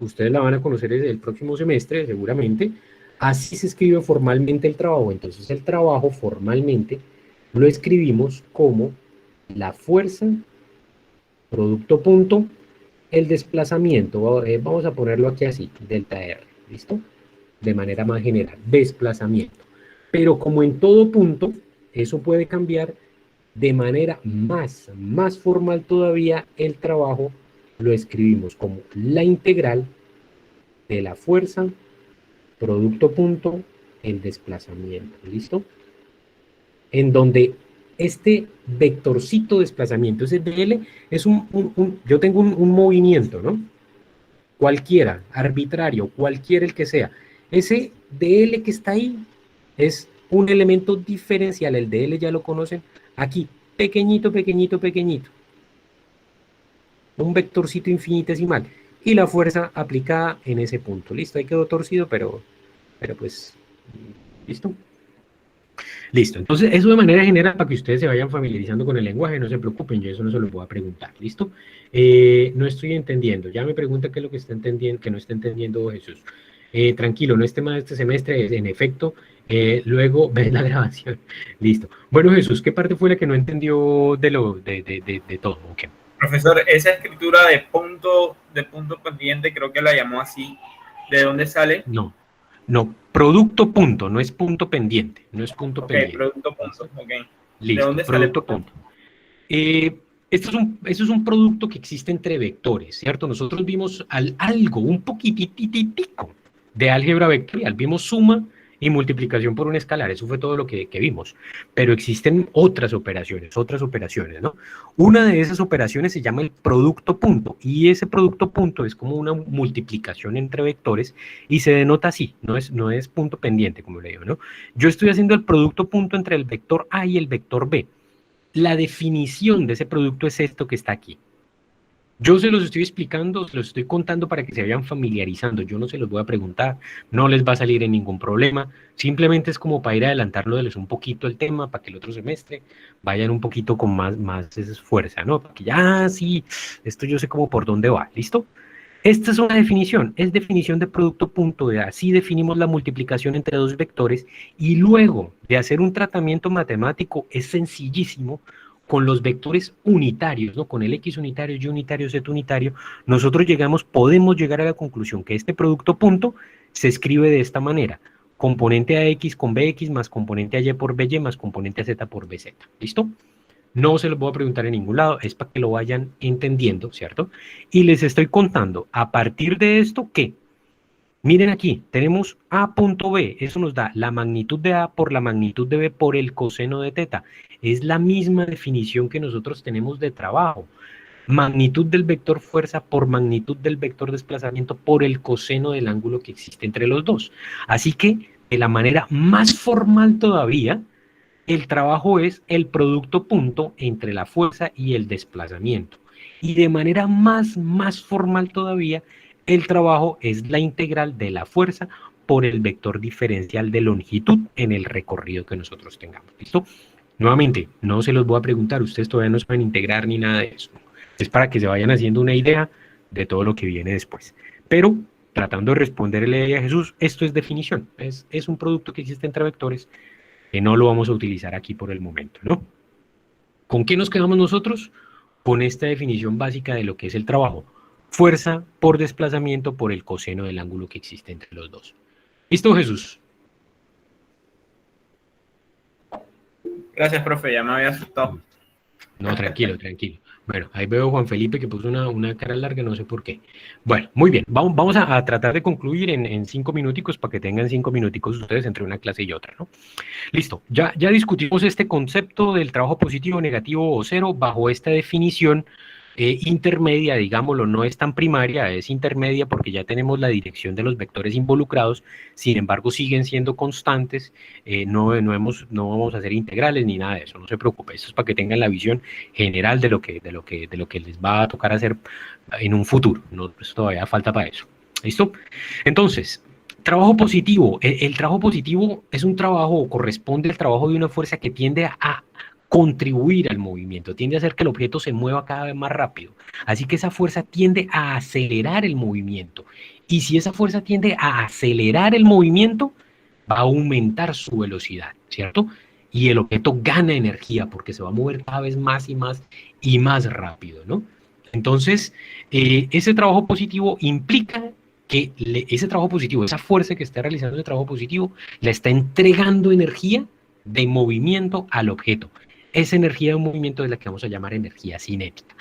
ustedes la van a conocer desde el próximo semestre, seguramente. Así se escribe formalmente el trabajo. Entonces, el trabajo formalmente lo escribimos como la fuerza, producto punto, el desplazamiento, vamos a ponerlo aquí así, delta R, ¿listo? De manera más general, desplazamiento. Pero como en todo punto, eso puede cambiar de manera más formal todavía. El trabajo lo escribimos como la integral de la fuerza, producto punto, el desplazamiento, ¿listo? En donde este vectorcito de desplazamiento, ese dl, es yo tengo un movimiento, ¿no? Cualquiera, arbitrario, cualquiera el que sea. Ese dl que está ahí es un elemento diferencial. El dl ya lo conocen. Aquí, pequeñito, pequeñito, pequeñito. Un vectorcito infinitesimal. Y la fuerza aplicada en ese punto. Listo, ahí quedó torcido, pero pues, ¿listo? Listo, entonces eso de manera general para que ustedes se vayan familiarizando con el lenguaje, no se preocupen, yo eso no se los voy a preguntar, ¿listo? No estoy entendiendo, ya me pregunta qué es lo que está entendiendo, que no está entendiendo Jesús. Tranquilo, no es tema de este semestre, en efecto, luego ves la grabación, listo. Bueno, Jesús, ¿qué parte fue la que no entendió de todo? Okay. Profesor, esa escritura de punto pendiente, creo que la llamó así, ¿de dónde sale? No, producto punto, no es punto pendiente, no es punto pendiente. Producto punto, ok. Listo, ¿De dónde producto sale? Punto. Esto es un producto que existe entre vectores, ¿cierto? Nosotros vimos algo, un poquititico de álgebra vectorial, vimos suma y multiplicación por un escalar, eso fue todo lo que vimos, pero existen otras operaciones, ¿no? Una de esas operaciones se llama el producto punto, y ese producto punto es como una multiplicación entre vectores, y se denota así, no es punto pendiente, como le digo, ¿no? Yo estoy haciendo el producto punto entre el vector A y el vector B. La definición de ese producto es esto que está aquí. Yo se los estoy explicando, se los estoy contando para que se vayan familiarizando. Yo no se los voy a preguntar, no les va a salir en ningún problema. Simplemente es como para ir adelantándoles un poquito el tema, para que el otro semestre vayan un poquito con más fuerza, ¿no? Para que ya, sí, esto yo sé como por dónde va, ¿listo? Esta es una definición, es definición de producto punto, de así definimos la multiplicación entre dos vectores, y luego de hacer un tratamiento matemático es sencillísimo. Con los vectores unitarios, ¿no? Con el X unitario, Y unitario, Z unitario, nosotros podemos llegar a la conclusión que este producto punto se escribe de esta manera: componente AX con BX más componente AY por BY más componente AZ por BZ, ¿listo? No se los voy a preguntar en ningún lado, es para que lo vayan entendiendo, ¿cierto? Y les estoy contando, a partir de esto, ¿qué? Miren aquí, tenemos A punto B, eso nos da la magnitud de A por la magnitud de B por el coseno de teta. Es la misma definición que nosotros tenemos de trabajo. Magnitud del vector fuerza por magnitud del vector desplazamiento por el coseno del ángulo que existe entre los dos. Así que, de la manera más formal todavía, el trabajo es el producto punto entre la fuerza y el desplazamiento. Y de manera más formal todavía, el trabajo es la integral de la fuerza por el vector diferencial de longitud en el recorrido que nosotros tengamos. ¿Listo? Nuevamente, no se los voy a preguntar, ustedes todavía no saben integrar ni nada de eso. Es para que se vayan haciendo una idea de todo lo que viene después. Pero, tratando de responderle a Jesús, esto es definición. Es un producto que existe entre vectores que no lo vamos a utilizar aquí por el momento, ¿no? ¿Con qué nos quedamos nosotros? Con esta definición básica de lo que es el trabajo. Fuerza por desplazamiento por el coseno del ángulo que existe entre los dos. ¿Listo, Jesús? Gracias, profe, ya me había asustado. No, tranquilo. Bueno, ahí veo a Juan Felipe que puso una cara larga, no sé por qué. Bueno, muy bien, vamos a tratar de concluir en 5 minuticos para que tengan 5 minuticos ustedes entre una clase y otra, ¿no? Listo, ya discutimos este concepto del trabajo positivo, negativo o cero bajo esta definición intermedia, digámoslo, no es tan primaria, es intermedia porque ya tenemos la dirección de los vectores involucrados, sin embargo siguen siendo constantes, no vamos a hacer integrales ni nada de eso, no se preocupe, esto es para que tengan la visión general de lo que les va a tocar hacer en un futuro, no, pues todavía falta para eso, ¿listo? Entonces, trabajo positivo, el trabajo positivo es un trabajo, corresponde al trabajo de una fuerza que tiende a contribuir al movimiento, tiende a hacer que el objeto se mueva cada vez más rápido. Así que esa fuerza tiende a acelerar el movimiento. Y si esa fuerza tiende a acelerar el movimiento, va a aumentar su velocidad, ¿cierto? Y el objeto gana energía porque se va a mover cada vez más y más rápido, ¿no? Entonces, ese trabajo positivo implica que ese trabajo positivo, esa fuerza que está realizando ese trabajo positivo, le está entregando energía de movimiento al objeto. Esa energía de movimiento es la que vamos a llamar energía cinética.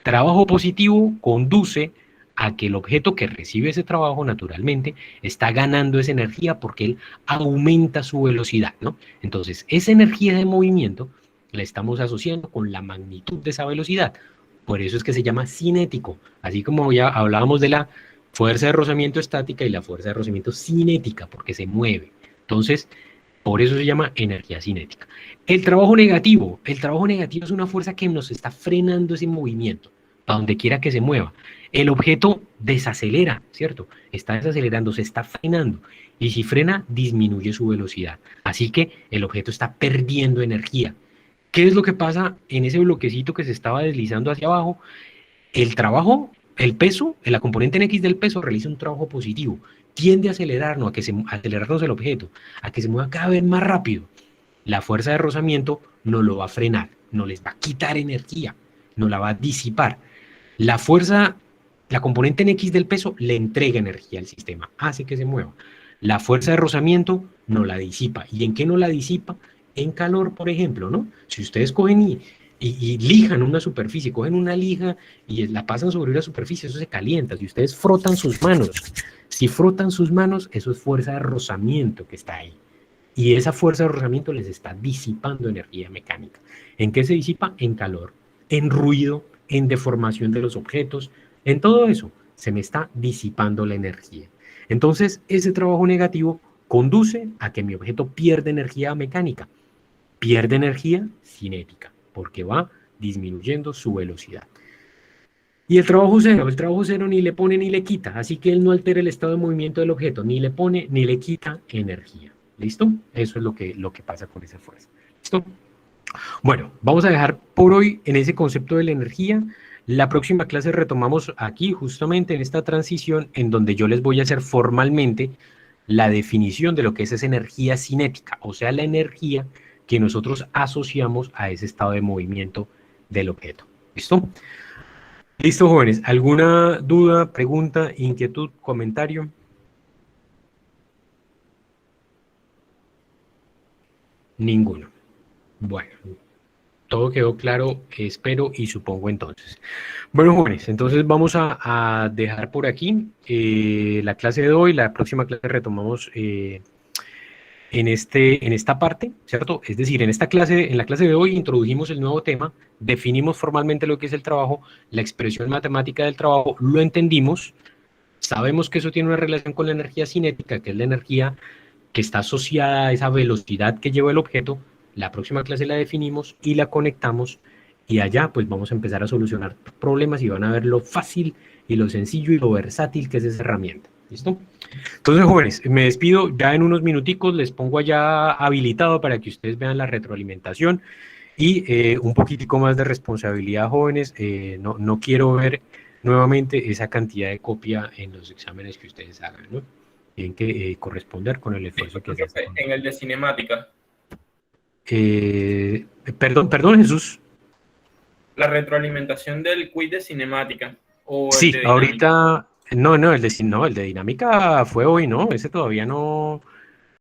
Trabajo positivo conduce a que el objeto que recibe ese trabajo naturalmente está ganando esa energía porque él aumenta su velocidad, ¿no? Entonces, esa energía de movimiento la estamos asociando con la magnitud de esa velocidad. Por eso es que se llama cinético. Así como ya hablábamos de la fuerza de rozamiento estática y la fuerza de rozamiento cinética, porque se mueve. Entonces, por eso se llama energía cinética. El trabajo negativo es una fuerza que nos está frenando ese movimiento, para donde quiera que se mueva. El objeto desacelera, ¿cierto? Está desacelerando, se está frenando. Y si frena, disminuye su velocidad. Así que el objeto está perdiendo energía. ¿Qué es lo que pasa en ese bloquecito que se estaba deslizando hacia abajo? El trabajo, el peso, la componente en X del peso realiza un trabajo positivo. Tiende a acelerarnos, acelerarnos el objeto, a que se mueva cada vez más rápido. La fuerza de rozamiento no lo va a frenar, no les va a quitar energía, no la va a disipar. La fuerza, la componente en X del peso le entrega energía al sistema, hace que se mueva. La fuerza de rozamiento no la disipa. ¿Y en qué no la disipa? En calor, por ejemplo, ¿no? Si ustedes cogen y lijan una superficie, cogen una lija y la pasan sobre una superficie, eso se calienta. Si ustedes frotan sus manos, eso es fuerza de rozamiento que está ahí. Y esa fuerza de rozamiento les está disipando energía mecánica. ¿En qué se disipa? En calor, en ruido, en deformación de los objetos, en todo eso se me está disipando la energía. Entonces, ese trabajo negativo conduce a que mi objeto pierda energía mecánica, pierde energía cinética, porque va disminuyendo su velocidad. Y el trabajo cero ni le pone ni le quita, así que él no altera el estado de movimiento del objeto, ni le pone ni le quita energía. ¿Listo? Eso es lo que pasa con esa fuerza. ¿Listo? Bueno, vamos a dejar por hoy en ese concepto de la energía. La próxima clase retomamos aquí, justamente en esta transición, en donde yo les voy a hacer formalmente la definición de lo que es esa energía cinética, o sea, la energía que nosotros asociamos a ese estado de movimiento del objeto. ¿Listo? Listo, jóvenes. ¿Alguna duda, pregunta, inquietud, comentario? Ninguno. Bueno, todo quedó claro, espero y supongo entonces. Bueno, jóvenes, entonces vamos a dejar por aquí la clase de hoy. La próxima clase retomamos en esta parte, ¿cierto? Es decir, en la clase de hoy introdujimos el nuevo tema, definimos formalmente lo que es el trabajo, la expresión matemática del trabajo, lo entendimos, sabemos que eso tiene una relación con la energía cinética, que es la energía que está asociada a esa velocidad que lleva el objeto. La próxima clase la definimos y la conectamos, y allá pues vamos a empezar a solucionar problemas y van a ver lo fácil y lo sencillo y lo versátil que es esa herramienta. ¿Listo? Entonces, jóvenes, me despido, ya en unos minuticos les pongo allá habilitado para que ustedes vean la retroalimentación y un poquitico más de responsabilidad, jóvenes. No quiero ver nuevamente esa cantidad de copia en los exámenes que ustedes hagan, ¿no? Tienen que corresponder con el esfuerzo que se hace. En el de cinemática. Perdón, Jesús. La retroalimentación del quiz de cinemática. O el Sí, de dinámica. ahorita... No, el de dinámica fue hoy, ¿no? Ese todavía no